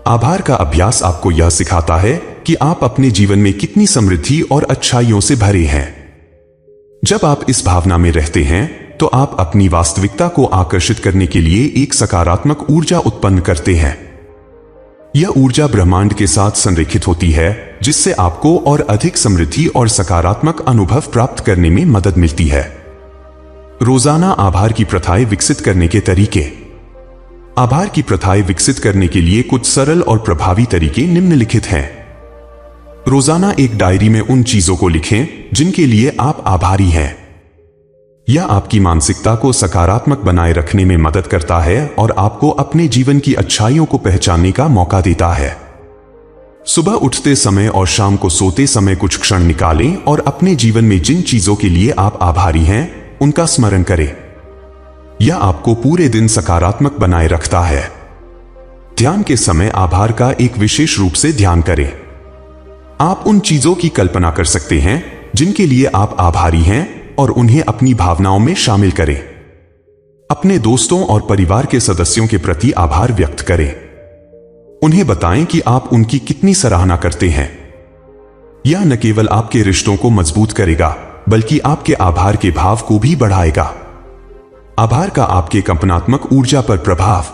आभार का अभ्यास आपको यह सिखाता है कि आप अपने जीवन में कितनी समृद्धि और अच्छाइयों से भरे हैं। जब आप इस भावना में रहते हैं तो आप अपनी वास्तविकता को आकर्षित करने के लिए एक सकारात्मक ऊर्जा उत्पन्न करते हैं। यह ऊर्जा ब्रह्मांड के साथ संरेखित होती है, जिससे आपको और अधिक समृद्धि और सकारात्मक अनुभव प्राप्त करने में मदद मिलती है। रोजाना आभार की प्रथाएं विकसित करने के तरीके। आभार की प्रथाएं विकसित करने के लिए कुछ सरल और प्रभावी तरीके निम्नलिखित हैं। रोजाना एक डायरी में उन चीजों को लिखें जिनके लिए आप आभारी हैं। यह आपकी मानसिकता को सकारात्मक बनाए रखने में मदद करता है और आपको अपने जीवन की अच्छाइयों को पहचानने का मौका देता है। सुबह उठते समय और शाम को सोते समय कुछ क्षण निकालें और अपने जीवन में जिन चीजों के लिए आप आभारी हैं उनका स्मरण करें। यह आपको पूरे दिन सकारात्मक बनाए रखता है। ध्यान के समय आभार का एक विशेष रूप से ध्यान करें। आप उन चीजों की कल्पना कर सकते हैं जिनके लिए आप आभारी हैं और उन्हें अपनी भावनाओं में शामिल करें। अपने दोस्तों और परिवार के सदस्यों के प्रति आभार व्यक्त करें। उन्हें बताएं कि आप उनकी कितनी सराहना करते हैं। यह न केवल आपके रिश्तों को मजबूत करेगा, बल्कि आपके आभार के भाव को भी बढ़ाएगा। आभार का आपके कंपनात्मक ऊर्जा पर प्रभाव।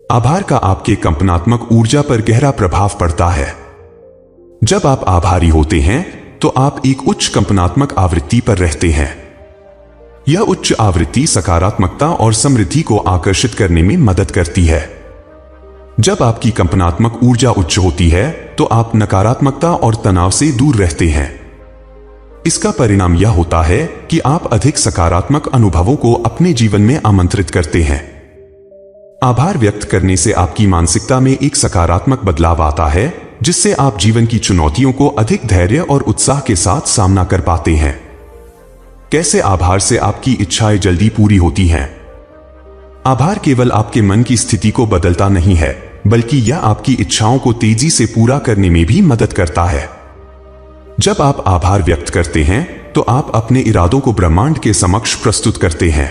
आभार का आपके कंपनात्मक ऊर्जा पर गहरा प्रभाव पड़ता है। जब आप आभारी होते हैं तो आप एक उच्च कंपनात्मक आवृत्ति पर रहते हैं। यह उच्च आवृत्ति सकारात्मकता और समृद्धि को आकर्षित करने में मदद करती है। जब आपकी कंपनात्मक ऊर्जा उच्च होती है तो आप नकारात्मकता और तनाव से दूर रहते हैं। इसका परिणाम यह होता है कि आप अधिक सकारात्मक अनुभवों को अपने जीवन में आमंत्रित करते हैं। आभार व्यक्त करने से आपकी मानसिकता में एक सकारात्मक बदलाव आता है, जिससे आप जीवन की चुनौतियों को अधिक धैर्य और उत्साह के साथ सामना कर पाते हैं। कैसे आभार से आपकी इच्छाएं जल्दी पूरी होती हैं। आभार केवल आपके मन की स्थिति को बदलता नहीं है, बल्कि यह आपकी इच्छाओं को तेजी से पूरा करने में भी मदद करता है। जब आप आभार व्यक्त करते हैं तो आप अपने इरादों को ब्रह्मांड के समक्ष प्रस्तुत करते हैं।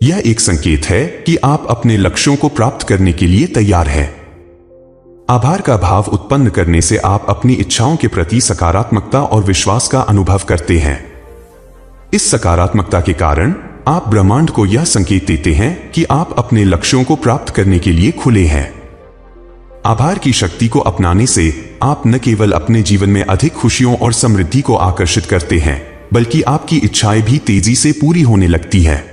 यह एक संकेत है कि आप अपने लक्ष्यों को प्राप्त करने के लिए तैयार हैं। आभार का भाव उत्पन्न करने से आप अपनी इच्छाओं के प्रति सकारात्मकता और विश्वास का अनुभव करते हैं। इस सकारात्मकता के कारण आप ब्रह्मांड को यह संकेत देते हैं कि आप अपने लक्ष्यों को प्राप्त करने के लिए खुले हैं। आभार की शक्ति को अपनाने से आप न केवल अपने जीवन में अधिक खुशियों और समृद्धि को आकर्षित करते हैं, बल्कि आपकी इच्छाएं भी तेजी से पूरी होने लगती हैं।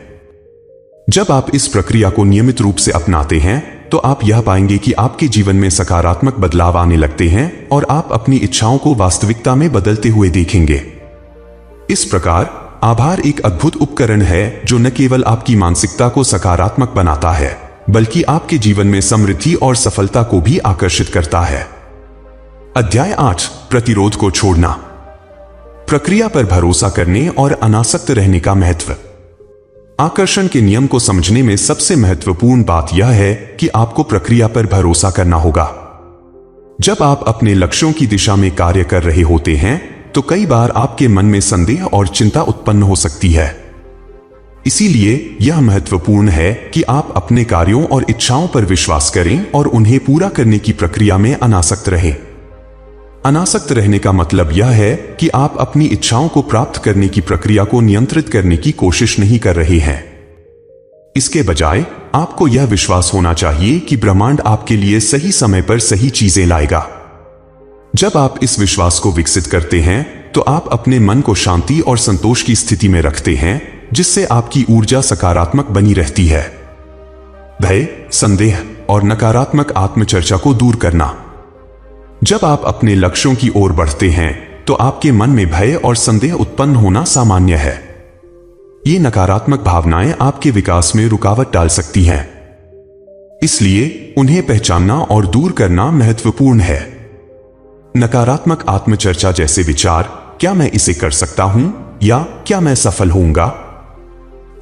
जब आप इस प्रक्रिया को नियमित रूप से अपनाते हैं तो आप यह पाएंगे कि आपके जीवन में सकारात्मक बदलाव आने लगते हैं और आप अपनी इच्छाओं को वास्तविकता में बदलते हुए देखेंगे। इस प्रकार आभार एक अद्भुत उपकरण है जो न केवल आपकी मानसिकता को सकारात्मक बनाता है, बल्कि आपके जीवन में समृद्धि और सफलता को भी आकर्षित करता है। अध्याय 8, प्रतिरोध को छोड़ना। प्रक्रिया पर भरोसा करने और अनासक्त रहने का महत्व। आकर्षण के नियम को समझने में सबसे महत्वपूर्ण बात यह है कि आपको प्रक्रिया पर भरोसा करना होगा। जब आप अपने लक्ष्यों की दिशा में कार्य कर रहे होते हैं तो कई बार आपके मन में संदेह और चिंता उत्पन्न हो सकती है। इसीलिए यह महत्वपूर्ण है कि आप अपने कार्यों और इच्छाओं पर विश्वास करें और उन्हें पूरा करने की प्रक्रिया में अनासक्त रहें। अनासक्त रहने का मतलब यह है कि आप अपनी इच्छाओं को प्राप्त करने की प्रक्रिया को नियंत्रित करने की कोशिश नहीं कर रहे हैं। इसके बजाय आपको यह विश्वास होना चाहिए कि ब्रह्मांड आपके लिए सही समय पर सही चीजें लाएगा। जब आप इस विश्वास को विकसित करते हैं तो आप अपने मन को शांति और संतोष की स्थिति में रखते हैं, जिससे आपकी ऊर्जा सकारात्मक बनी रहती है। भय, संदेह और नकारात्मक आत्मचर्चा को दूर करना। जब आप अपने लक्ष्यों की ओर बढ़ते हैं तो आपके मन में भय और संदेह उत्पन्न होना सामान्य है। ये नकारात्मक भावनाएं आपके विकास में रुकावट डाल सकती हैं। इसलिए उन्हें पहचानना और दूर करना महत्वपूर्ण है। नकारात्मक आत्मचर्चा जैसे विचार, क्या मैं इसे कर सकता हूं या क्या मैं सफल होऊंगा,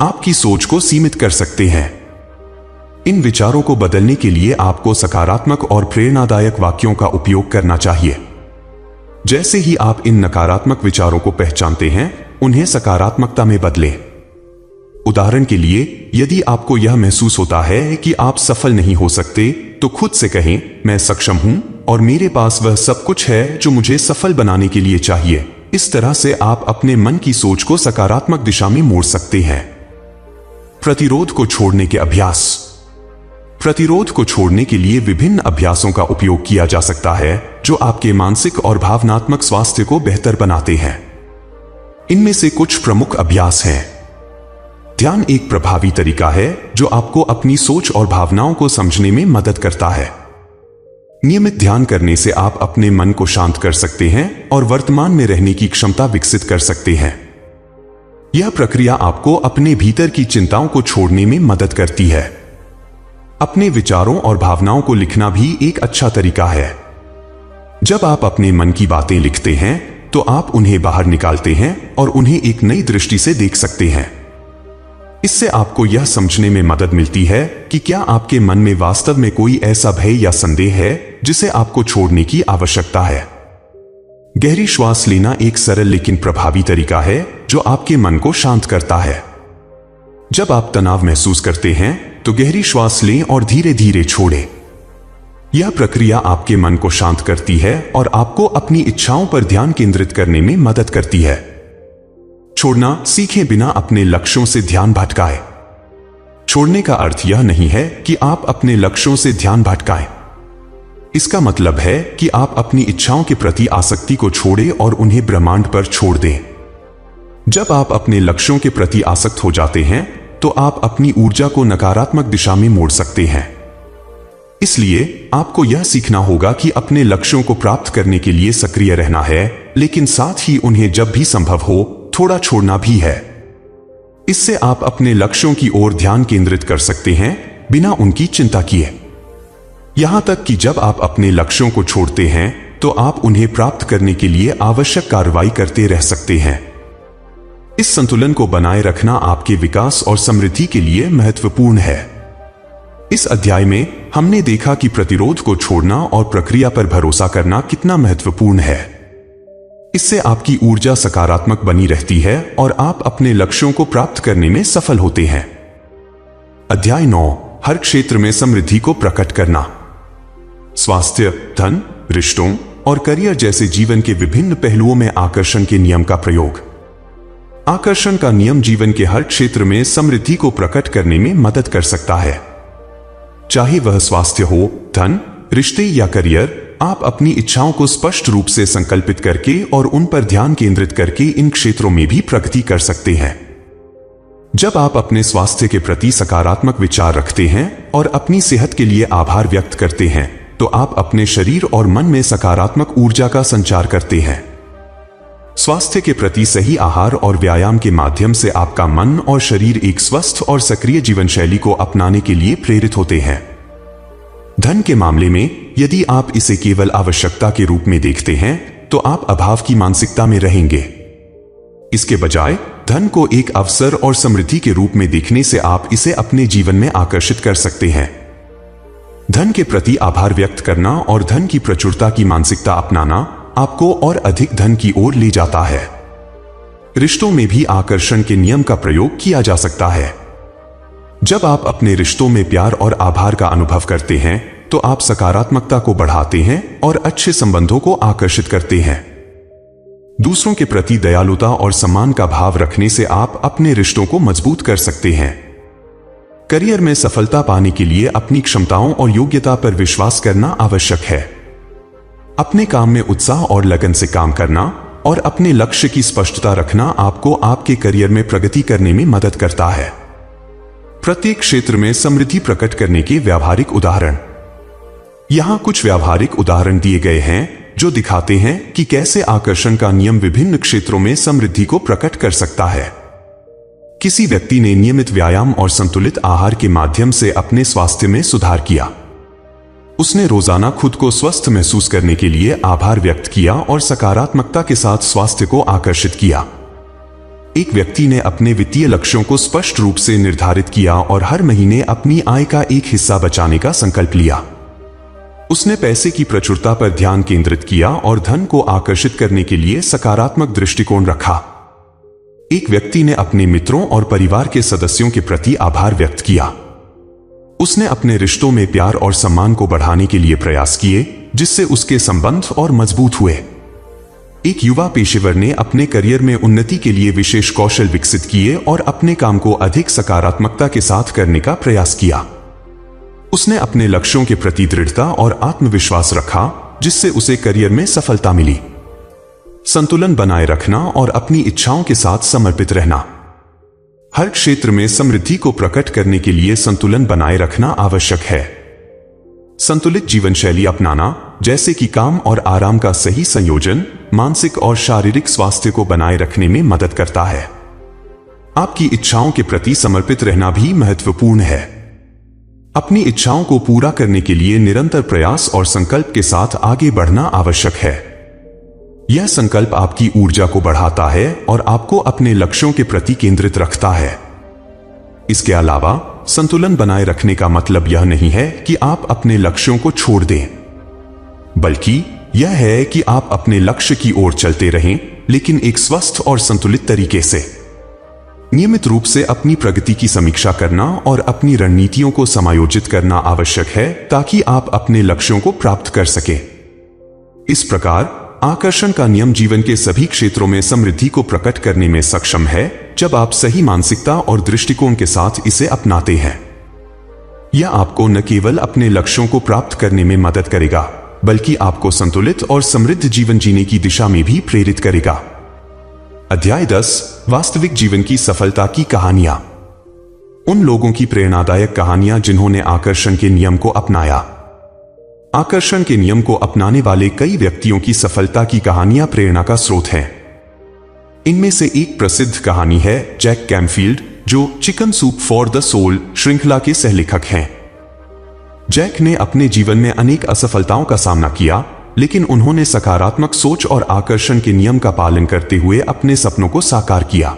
आपकी सोच को सीमित कर सकते हैं। इन विचारों को बदलने के लिए आपको सकारात्मक और प्रेरणादायक वाक्यों का उपयोग करना चाहिए। जैसे ही आप इन नकारात्मक विचारों को पहचानते हैं, उन्हें सकारात्मकता में बदलें। उदाहरण के लिए, यदि आपको यह महसूस होता है कि आप सफल नहीं हो सकते, तो खुद से कहें, मैं सक्षम हूं और मेरे पास वह सब कुछ है जो मुझे सफल बनाने के लिए चाहिए। इस तरह से आप अपने मन की सोच को सकारात्मक दिशा में मोड़ सकते हैं। प्रतिरोध को छोड़ने के अभ्यास। प्रतिरोध को छोड़ने के लिए विभिन्न अभ्यासों का उपयोग किया जा सकता है जो आपके मानसिक और भावनात्मक स्वास्थ्य को बेहतर बनाते हैं। इनमें से कुछ प्रमुख अभ्यास हैं। ध्यान एक प्रभावी तरीका है जो आपको अपनी सोच और भावनाओं को समझने में मदद करता है। नियमित ध्यान करने से आप अपने मन को शांत कर सकते हैं और वर्तमान में रहने की क्षमता विकसित कर सकते हैं। यह प्रक्रिया आपको अपने भीतर की चिंताओं को छोड़ने में मदद करती है। अपने विचारों और भावनाओं को लिखना भी एक अच्छा तरीका है। जब आप अपने मन की बातें लिखते हैं तो आप उन्हें बाहर निकालते हैं और उन्हें एक नई दृष्टि से देख सकते हैं। इससे आपको यह समझने में मदद मिलती है कि क्या आपके मन में वास्तव में कोई ऐसा भय या संदेह है जिसे आपको छोड़ने की आवश्यकता है। गहरी श्वास लेना एक सरल लेकिन प्रभावी तरीका है जो आपके मन को शांत करता है। जब आप तनाव महसूस करते हैं तो गहरी श्वास लें और धीरे धीरे छोड़ें। यह प्रक्रिया आपके मन को शांत करती है और आपको अपनी इच्छाओं पर ध्यान केंद्रित करने में मदद करती है। छोड़ना सीखे बिना अपने लक्ष्यों से ध्यान भटकाएं। छोड़ने का अर्थ यह नहीं है कि आप अपने लक्ष्यों से ध्यान भटकाएं। इसका मतलब है कि आप अपनी इच्छाओं के प्रति आसक्ति को छोड़ें और उन्हें ब्रह्मांड पर छोड़ दें। जब आप अपने लक्ष्यों के प्रति आसक्त हो जाते हैं तो आप अपनी ऊर्जा को नकारात्मक दिशा में मोड़ सकते हैं। इसलिए आपको यह सीखना होगा कि अपने लक्ष्यों को प्राप्त करने के लिए सक्रिय रहना है, लेकिन साथ ही उन्हें जब भी संभव हो थोड़ा छोड़ना भी है। इससे आप अपने लक्ष्यों की ओर ध्यान केंद्रित कर सकते हैं बिना उनकी चिंता किए। यहां तक कि जब आप अपने लक्ष्यों को छोड़ते हैं तो आप उन्हें प्राप्त करने के लिए आवश्यक कार्रवाई करते रह सकते हैं। इस संतुलन को बनाए रखना आपके विकास और समृद्धि के लिए महत्वपूर्ण है। इस अध्याय में हमने देखा कि प्रतिरोध को छोड़ना और प्रक्रिया पर भरोसा करना कितना महत्वपूर्ण है। इससे आपकी ऊर्जा सकारात्मक बनी रहती है और आप अपने लक्ष्यों को प्राप्त करने में सफल होते हैं। अध्याय 9, हर क्षेत्र में समृद्धि को प्रकट करना। स्वास्थ्य, धन, रिश्तों और करियर जैसे जीवन के विभिन्न पहलुओं में आकर्षण के नियम का प्रयोग। आकर्षण का नियम जीवन के हर क्षेत्र में समृद्धि को प्रकट करने में मदद कर सकता है। चाहे वह स्वास्थ्य हो, धन, रिश्ते या करियर, आप अपनी इच्छाओं को स्पष्ट रूप से संकल्पित करके और उन पर ध्यान केंद्रित करके इन क्षेत्रों में भी प्रगति कर सकते हैं। जब आप अपने स्वास्थ्य के प्रति सकारात्मक विचार रखते हैं और अपनी सेहत के लिए आभार व्यक्त करते हैं तो आप अपने शरीर और मन में सकारात्मक ऊर्जा का संचार करते हैं। स्वास्थ्य के प्रति सही आहार और व्यायाम के माध्यम से आपका मन और शरीर एक स्वस्थ और सक्रिय जीवन शैली को अपनाने के लिए प्रेरित होते हैं। धन के मामले में यदि आप इसे केवल आवश्यकता के रूप में देखते हैं तो आप अभाव की मानसिकता में रहेंगे। इसके बजाय धन को एक अवसर और समृद्धि के रूप में देखने से आप इसे अपने जीवन में आकर्षित कर सकते हैं। धन के प्रति आभार व्यक्त करना और धन की प्रचुरता की मानसिकता अपनाना आपको और अधिक धन की ओर ले जाता है। रिश्तों में भी आकर्षण के नियम का प्रयोग किया जा सकता है। जब आप अपने रिश्तों में प्यार और आभार का अनुभव करते हैं तो आप सकारात्मकता को बढ़ाते हैं और अच्छे संबंधों को आकर्षित करते हैं। दूसरों के प्रति दयालुता और सम्मान का भाव रखने से आप अपने रिश्तों को मजबूत कर सकते हैं। करियर में सफलता पाने के लिए अपनी क्षमताओं और योग्यता पर विश्वास करना आवश्यक है। अपने काम में उत्साह और लगन से काम करना और अपने लक्ष्य की स्पष्टता रखना आपको आपके करियर में प्रगति करने में मदद करता है। प्रत्येक क्षेत्र में समृद्धि प्रकट करने के व्यावहारिक उदाहरण। यहां कुछ व्यावहारिक उदाहरण दिए गए हैं जो दिखाते हैं कि कैसे आकर्षण का नियम विभिन्न क्षेत्रों में समृद्धि को प्रकट कर सकता है। किसी व्यक्ति ने नियमित व्यायाम और संतुलित आहार के माध्यम से अपने स्वास्थ्य में सुधार किया। उसने रोजाना खुद को स्वस्थ महसूस करने के लिए आभार व्यक्त किया और सकारात्मकता के साथ स्वास्थ्य को आकर्षित किया। एक व्यक्ति ने अपने वित्तीय लक्ष्यों को स्पष्ट रूप से निर्धारित किया और हर महीने अपनी आय का एक हिस्सा बचाने का संकल्प लिया। उसने पैसे की प्रचुरता पर ध्यान केंद्रित किया और धन को आकर्षित करने के लिए सकारात्मक दृष्टिकोण रखा। एक व्यक्ति ने अपने मित्रों और परिवार के सदस्यों के प्रति आभार व्यक्त किया। उसने अपने रिश्तों में प्यार और सम्मान को बढ़ाने के लिए प्रयास किए, जिससे उसके संबंध और मजबूत हुए। एक युवा पेशेवर ने अपने करियर में उन्नति के लिए विशेष कौशल विकसित किए और अपने काम को अधिक सकारात्मकता के साथ करने का प्रयास किया। उसने अपने लक्ष्यों के प्रति दृढ़ता और आत्मविश्वास रखा, जिससे उसे करियर में सफलता मिली। संतुलन बनाए रखना और अपनी इच्छाओं के साथ समर्पित रहना। हर क्षेत्र में समृद्धि को प्रकट करने के लिए संतुलन बनाए रखना आवश्यक है। संतुलित जीवन शैली अपनाना, जैसे कि काम और आराम का सही संयोजन, मानसिक और शारीरिक स्वास्थ्य को बनाए रखने में मदद करता है। आपकी इच्छाओं के प्रति समर्पित रहना भी महत्वपूर्ण है। अपनी इच्छाओं को पूरा करने के लिए निरंतर प्रयास और संकल्प के साथ आगे बढ़ना आवश्यक है। यह संकल्प आपकी ऊर्जा को बढ़ाता है और आपको अपने लक्ष्यों के प्रति केंद्रित रखता है। इसके अलावा संतुलन बनाए रखने का मतलब यह नहीं है कि आप अपने लक्ष्यों को छोड़ दें, बल्कि यह है कि आप अपने लक्ष्य की ओर चलते रहें, लेकिन एक स्वस्थ और संतुलित तरीके से। नियमित रूप से अपनी प्रगति की समीक्षा करना और अपनी रणनीतियों को समायोजित करना आवश्यक है ताकि आप अपने लक्ष्यों को प्राप्त कर सकें। इस प्रकार आकर्षण का नियम जीवन के सभी क्षेत्रों में समृद्धि को प्रकट करने में सक्षम है, जब आप सही मानसिकता और दृष्टिकोण के साथ इसे अपनाते हैं। यह आपको न केवल अपने लक्ष्यों को प्राप्त करने में मदद करेगा, बल्कि आपको संतुलित और समृद्ध जीवन जीने की दिशा में भी प्रेरित करेगा। अध्याय 10, वास्तविक जीवन की सफलता की कहानियां। उन लोगों की प्रेरणादायक कहानियां जिन्होंने आकर्षण के नियम को अपनाया। आकर्षण के नियम को अपनाने वाले कई व्यक्तियों की सफलता की कहानियां प्रेरणा का स्रोत हैं। इनमें से एक प्रसिद्ध कहानी है जैक कैम्पफील्ड, जो chicken soup for the soul श्रृंखला के सहलेखक हैं। जैक ने अपने जीवन में अनेक असफलताओं का सामना किया, लेकिन उन्होंने सकारात्मक सोच और आकर्षण के नियम का पालन करते हुए अपने सपनों को साकार किया।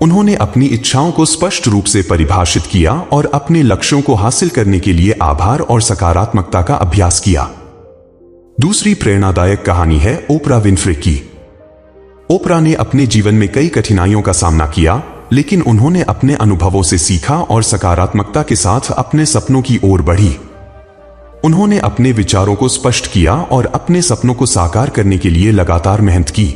उन्होंने अपनी इच्छाओं को स्पष्ट रूप से परिभाषित किया और अपने लक्ष्यों को हासिल करने के लिए आभार और सकारात्मकता का अभ्यास किया। दूसरी प्रेरणादायक कहानी है ओपरा विन्फ्रे की। ओपरा ने अपने जीवन में कई कठिनाइयों का सामना किया, लेकिन उन्होंने अपने अनुभवों से सीखा और सकारात्मकता के साथ अपने सपनों की ओर बढ़ी। उन्होंने अपने विचारों को स्पष्ट किया और अपने सपनों को साकार करने के लिए लगातार मेहनत की।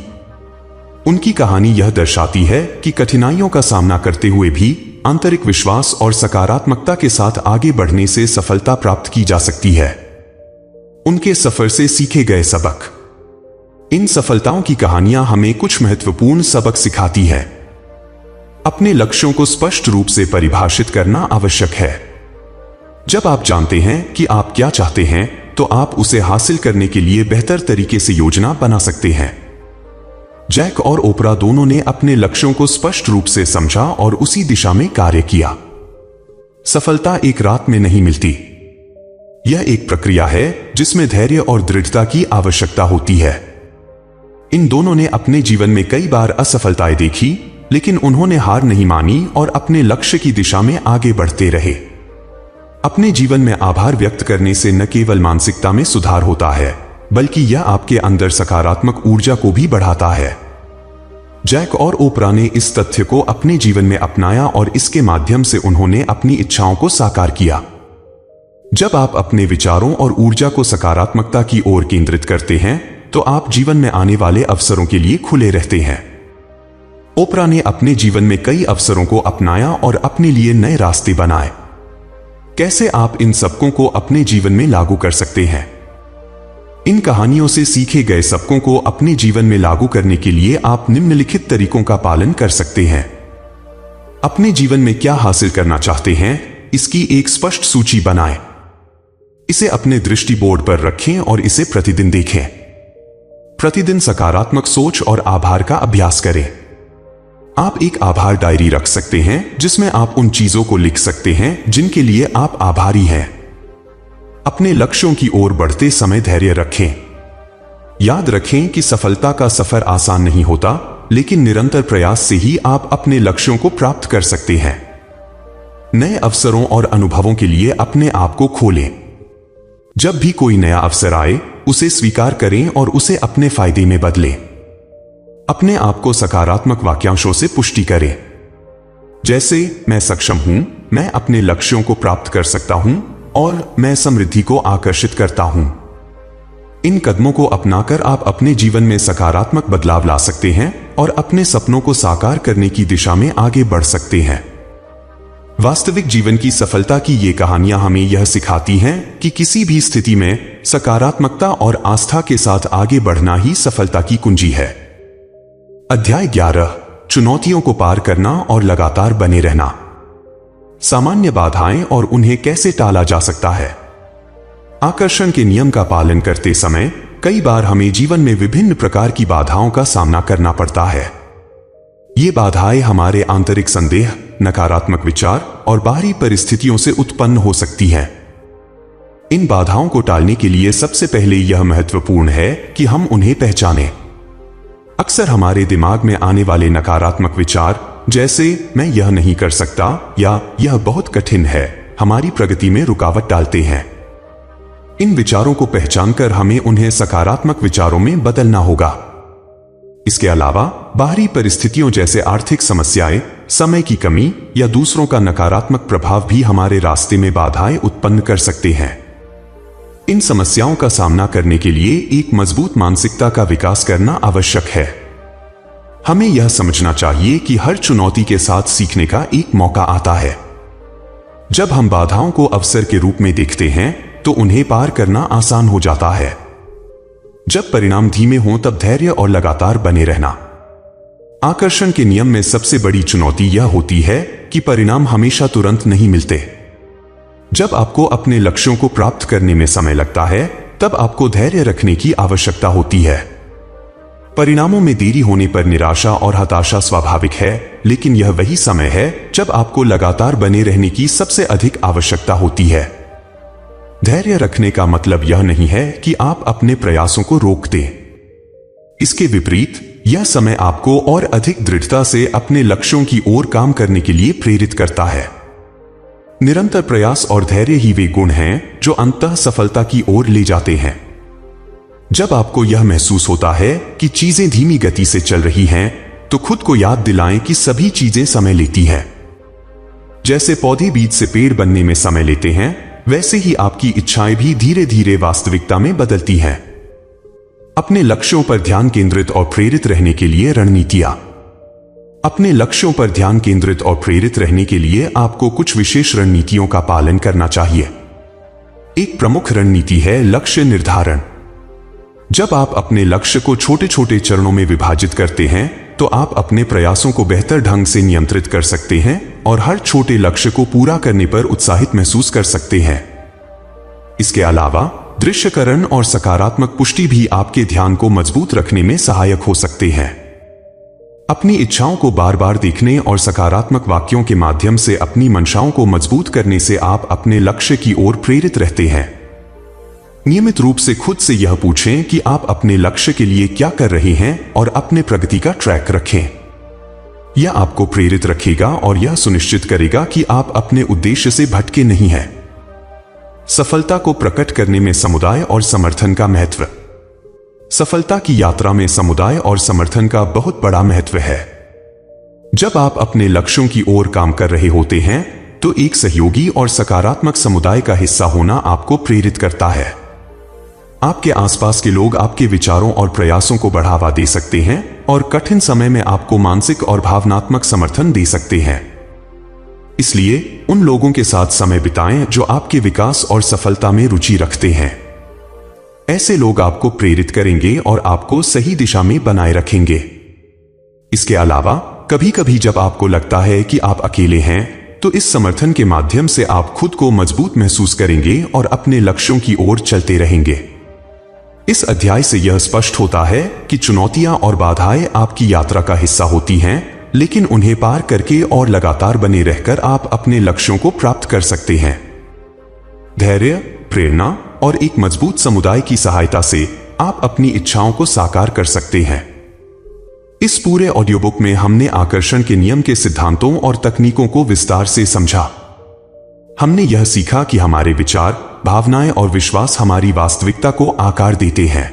उनकी कहानी यह दर्शाती है कि कठिनाइयों का सामना करते हुए भी आंतरिक विश्वास और सकारात्मकता के साथ आगे बढ़ने से सफलता प्राप्त की जा सकती है। उनके सफर से सीखे गए सबक। इन सफलताओं की कहानियां हमें कुछ महत्वपूर्ण सबक सिखाती है। अपने लक्ष्यों को स्पष्ट रूप से परिभाषित करना आवश्यक है। जब आप जानते हैं कि आप क्या चाहते हैं, तो आप उसे हासिल करने के लिए बेहतर तरीके से योजना बना सकते हैं। जैक और ओपरा दोनों ने अपने लक्ष्यों को स्पष्ट रूप से समझा और उसी दिशा में कार्य किया। सफलता एक रात में नहीं मिलती। यह एक प्रक्रिया है जिसमें धैर्य और दृढ़ता की आवश्यकता होती है। इन दोनों ने अपने जीवन में कई बार असफलताएं देखी, लेकिन उन्होंने हार नहीं मानी और अपने लक्ष्य की दिशा में आगे बढ़ते रहे। अपने जीवन में आभार व्यक्त करने से न केवल मानसिकता में सुधार होता है, बल्कि यह आपके अंदर सकारात्मक ऊर्जा को भी बढ़ाता है। जैक और ओपरा ने इस तथ्य को अपने जीवन में अपनाया और इसके माध्यम से उन्होंने अपनी इच्छाओं को साकार किया। जब आप अपने विचारों और ऊर्जा को सकारात्मकता की ओर केंद्रित करते हैं, तो आप जीवन में आने वाले अवसरों के लिए खुले रहते हैं। ओपरा ने अपने जीवन में कई अवसरों को अपनाया और अपने लिए नए रास्ते बनाए। कैसे आप इन सबकों को अपने जीवन में लागू कर सकते हैं? इन कहानियों से सीखे गए सबकों को अपने जीवन में लागू करने के लिए आप निम्नलिखित तरीकों का पालन कर सकते हैं। अपने जीवन में क्या हासिल करना चाहते हैं, इसकी एक स्पष्ट सूची बनाएं। इसे अपने दृष्टि बोर्ड पर रखें और इसे प्रतिदिन देखें। प्रतिदिन सकारात्मक सोच और आभार का अभ्यास करें। आप एक आभार डायरी रख सकते हैं जिसमें आप उन चीजों को लिख सकते हैं जिनके लिए आप आभारी हैं। अपने लक्ष्यों की ओर बढ़ते समय धैर्य रखें। याद रखें कि सफलता का सफर आसान नहीं होता, लेकिन निरंतर प्रयास से ही आप अपने लक्ष्यों को प्राप्त कर सकते हैं। नए अवसरों और अनुभवों के लिए अपने आप को खोलें। जब भी कोई नया अवसर आए, उसे स्वीकार करें और उसे अपने फायदे में बदलें। अपने आप को सकारात्मक वाक्यांशों से पुष्टि करें, जैसे मैं सक्षम हूं, मैं अपने लक्ष्यों को प्राप्त कर सकता हूं और मैं समृद्धि को आकर्षित करता हूं। इन कदमों को अपनाकर आप अपने जीवन में सकारात्मक बदलाव ला सकते हैं और अपने सपनों को साकार करने की दिशा में आगे बढ़ सकते हैं। वास्तविक जीवन की सफलता की ये कहानियां हमें यह सिखाती हैं कि किसी भी स्थिति में सकारात्मकता और आस्था के साथ आगे बढ़ना ही सफलता की कुंजी है। अध्याय 11, चुनौतियों को पार करना और लगातार बने रहना। सामान्य बाधाएं और उन्हें कैसे टाला जा सकता है। आकर्षण के नियम का पालन करते समय कई बार हमें जीवन में विभिन्न प्रकार की बाधाओं का सामना करना पड़ता है। ये बाधाएं हमारे आंतरिक संदेह, नकारात्मक विचार और बाहरी परिस्थितियों से उत्पन्न हो सकती हैं। इन बाधाओं को टालने के लिए सबसे पहले यह महत्वपूर्ण है कि हम उन्हें पहचानें। अक्सर हमारे दिमाग में आने वाले नकारात्मक विचार, जैसे मैं यह नहीं कर सकता या यह बहुत कठिन है, हमारी प्रगति में रुकावट डालते हैं। इन विचारों को पहचानकर हमें उन्हें सकारात्मक विचारों में बदलना होगा। इसके अलावा बाहरी परिस्थितियों जैसे आर्थिक समस्याएं, समय की कमी या दूसरों का नकारात्मक प्रभाव भी हमारे रास्ते में बाधाएं उत्पन्न कर सकते हैं। इन समस्याओं का सामना करने के लिए एक मजबूत मानसिकता का विकास करना आवश्यक है। हमें यह समझना चाहिए कि हर चुनौती के साथ सीखने का एक मौका आता है। जब हम बाधाओं को अवसर के रूप में देखते हैं, तो उन्हें पार करना आसान हो जाता है। जब परिणाम धीमे हों, तब धैर्य और लगातार बने रहना। आकर्षण के नियम में सबसे बड़ी चुनौती यह होती है कि परिणाम हमेशा तुरंत नहीं मिलते। जब आपको अपने लक्ष्यों को प्राप्त करने में समय लगता है, तब आपको धैर्य रखने की आवश्यकता होती है। परिणामों में देरी होने पर निराशा और हताशा स्वाभाविक है, लेकिन यह वही समय है जब आपको लगातार बने रहने की सबसे अधिक आवश्यकता होती है। धैर्य रखने का मतलब यह नहीं है कि आप अपने प्रयासों को रोक दें। इसके विपरीत, यह समय आपको और अधिक दृढ़ता से अपने लक्ष्यों की ओर काम करने के लिए प्रेरित करता है। निरंतर प्रयास और धैर्य ही वे गुण हैं जो अंततः सफलता की ओर ले जाते हैं। जब आपको यह महसूस होता है कि चीजें धीमी गति से चल रही हैं, तो खुद को याद दिलाएं कि सभी चीजें समय लेती हैं। जैसे पौधे बीज से पेड़ बनने में समय लेते हैं, वैसे ही आपकी इच्छाएं भी धीरे धीरे वास्तविकता में बदलती हैं। अपने लक्ष्यों पर ध्यान केंद्रित और प्रेरित रहने के लिए रणनीतियां। अपने लक्ष्यों पर ध्यान केंद्रित और प्रेरित रहने के लिए आपको कुछ विशेष रणनीतियों का पालन करना चाहिए। एक प्रमुख रणनीति है लक्ष्य निर्धारण। जब आप अपने लक्ष्य को छोटे छोटे चरणों में विभाजित करते हैं, तो आप अपने प्रयासों को बेहतर ढंग से नियंत्रित कर सकते हैं और हर छोटे लक्ष्य को पूरा करने पर उत्साहित महसूस कर सकते हैं। इसके अलावा दृश्यकरण और सकारात्मक पुष्टि भी आपके ध्यान को मजबूत रखने में सहायक हो सकते हैं। अपनी इच्छाओं को बार बार देखने और सकारात्मक वाक्यों के माध्यम से अपनी मंशाओं को मजबूत करने से आप अपने लक्ष्य की ओर प्रेरित रहते हैं। नियमित रूप से खुद से यह पूछें कि आप अपने लक्ष्य के लिए क्या कर रहे हैं और अपने प्रगति का ट्रैक रखें। यह आपको प्रेरित रखेगा और यह सुनिश्चित करेगा कि आप अपने उद्देश्य से भटके नहीं हैं। सफलता को प्रकट करने में समुदाय और समर्थन का महत्व। सफलता की यात्रा में समुदाय और समर्थन का बहुत बड़ा महत्व है। जब आप अपने लक्ष्यों की ओर काम कर रहे होते हैं तो एक सहयोगी और सकारात्मक समुदाय का हिस्सा होना आपको प्रेरित करता है। आपके आसपास के लोग आपके विचारों और प्रयासों को बढ़ावा दे सकते हैं और कठिन समय में आपको मानसिक और भावनात्मक समर्थन दे सकते हैं। इसलिए उन लोगों के साथ समय बिताएं जो आपके विकास और सफलता में रुचि रखते हैं। ऐसे लोग आपको प्रेरित करेंगे और आपको सही दिशा में बनाए रखेंगे। इसके अलावा कभी कभी जब आपको लगता है कि आप अकेले हैं तो इस समर्थन के माध्यम से आप खुद को मजबूत महसूस करेंगे और अपने लक्ष्यों की ओर चलते रहेंगे। इस अध्याय से यह स्पष्ट होता है कि चुनौतियां और बाधाएं आपकी यात्रा का हिस्सा होती हैं, लेकिन उन्हें पार करके और लगातार बने रहकर आप अपने लक्ष्यों को प्राप्त कर सकते हैं। धैर्य, प्रेरणा और एक मजबूत समुदाय की सहायता से आप अपनी इच्छाओं को साकार कर सकते हैं। इस पूरे ऑडियो बुक में हमने आकर्षण के नियम के सिद्धांतों और तकनीकों को विस्तार से समझा। हमने यह सीखा कि हमारे विचार, भावनाएं और विश्वास हमारी वास्तविकता को आकार देते हैं।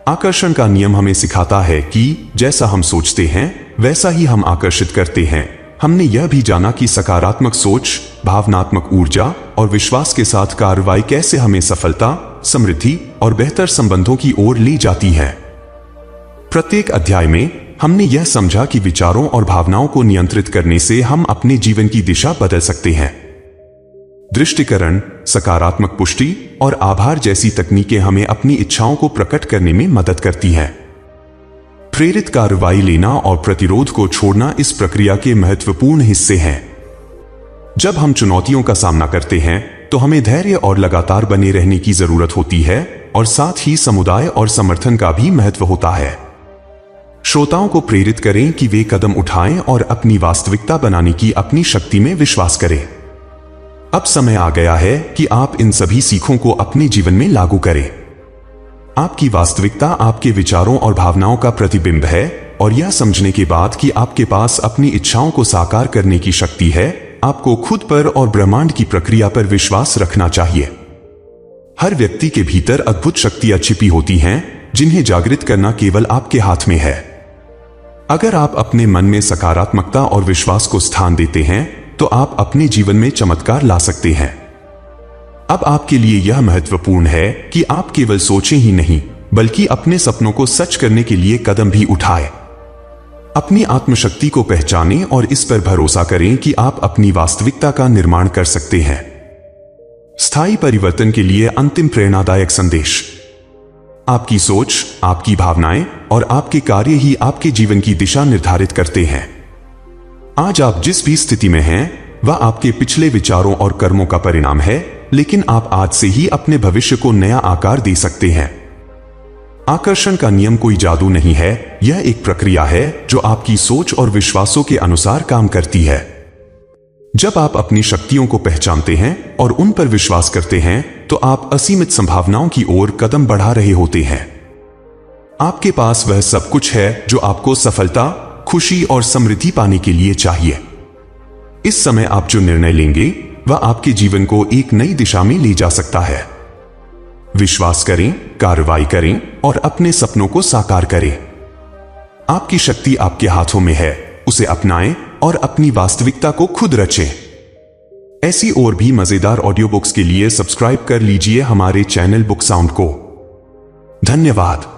आकर्षण का नियम हमें सिखाता है कि जैसा हम सोचते हैं वैसा ही हम आकर्षित करते हैं। हमने यह भी जाना कि सकारात्मक सोच, भावनात्मक ऊर्जा और विश्वास के साथ कार्रवाई कैसे हमें सफलता, समृद्धि और बेहतर संबंधों की ओर ले जाती है। प्रत्येक अध्याय में हमने यह समझा कि विचारों और भावनाओं को नियंत्रित करने से हम अपने जीवन की दिशा बदल सकते हैं। दृष्टिकरण, सकारात्मक पुष्टि और आभार जैसी तकनीकें हमें अपनी इच्छाओं को प्रकट करने में मदद करती हैं। प्रेरित कार्रवाई लेना और प्रतिरोध को छोड़ना इस प्रक्रिया के महत्वपूर्ण हिस्से हैं। जब हम चुनौतियों का सामना करते हैं तो हमें धैर्य और लगातार बने रहने की जरूरत होती है और साथ ही समुदाय और समर्थन का भी महत्व होता है। श्रोताओं को प्रेरित करें कि वे कदम उठाएं और अपनी वास्तविकता बनाने की अपनी शक्ति में विश्वास करें। अब समय आ गया है कि आप इन सभी सीखों को अपने जीवन में लागू करें। आपकी वास्तविकता आपके विचारों और भावनाओं का प्रतिबिंब है और यह समझने के बाद कि आपके पास अपनी इच्छाओं को साकार करने की शक्ति है, आपको खुद पर और ब्रह्मांड की प्रक्रिया पर विश्वास रखना चाहिए। हर व्यक्ति के भीतर अद्भुत शक्तियां छिपी होती हैं जिन्हें जागृत करना केवल आपके हाथ में है। अगर आप अपने मन में सकारात्मकता और विश्वास को स्थान देते हैं तो आप अपने जीवन में चमत्कार ला सकते हैं। अब आपके लिए यह महत्वपूर्ण है कि आप केवल सोचें ही नहीं बल्कि अपने सपनों को सच करने के लिए कदम भी उठाएं। अपनी आत्मशक्ति को पहचानें और इस पर भरोसा करें कि आप अपनी वास्तविकता का निर्माण कर सकते हैं। स्थायी परिवर्तन के लिए अंतिम प्रेरणादायक संदेश। आपकी सोच, आपकी भावनाएं और आपके कार्य ही आपके जीवन की दिशा निर्धारित करते हैं। आज आप जिस भी स्थिति में हैं वह आपके पिछले विचारों और कर्मों का परिणाम है, लेकिन आप आज से ही अपने भविष्य को नया आकार दे सकते हैं। आकर्षण का नियम कोई जादू नहीं है, यह एक प्रक्रिया है जो आपकी सोच और विश्वासों के अनुसार काम करती है। जब आप अपनी शक्तियों को पहचानते हैं और उन पर विश्वास करते हैं तो आप असीमित संभावनाओं की ओर कदम बढ़ा रहे होते हैं। आपके पास वह सब कुछ है जो आपको सफलता, खुशी और समृद्धि पाने के लिए चाहिए। इस समय आप जो निर्णय लेंगे वह आपके जीवन को एक नई दिशा में ले जा सकता है। विश्वास करें, कार्रवाई करें और अपने सपनों को साकार करें। आपकी शक्ति आपके हाथों में है, उसे अपनाएं और अपनी वास्तविकता को खुद रचें। ऐसी और भी मजेदार ऑडियो बुक्स के लिए सब्सक्राइब कर लीजिए हमारे चैनल बुक साउंड को। धन्यवाद।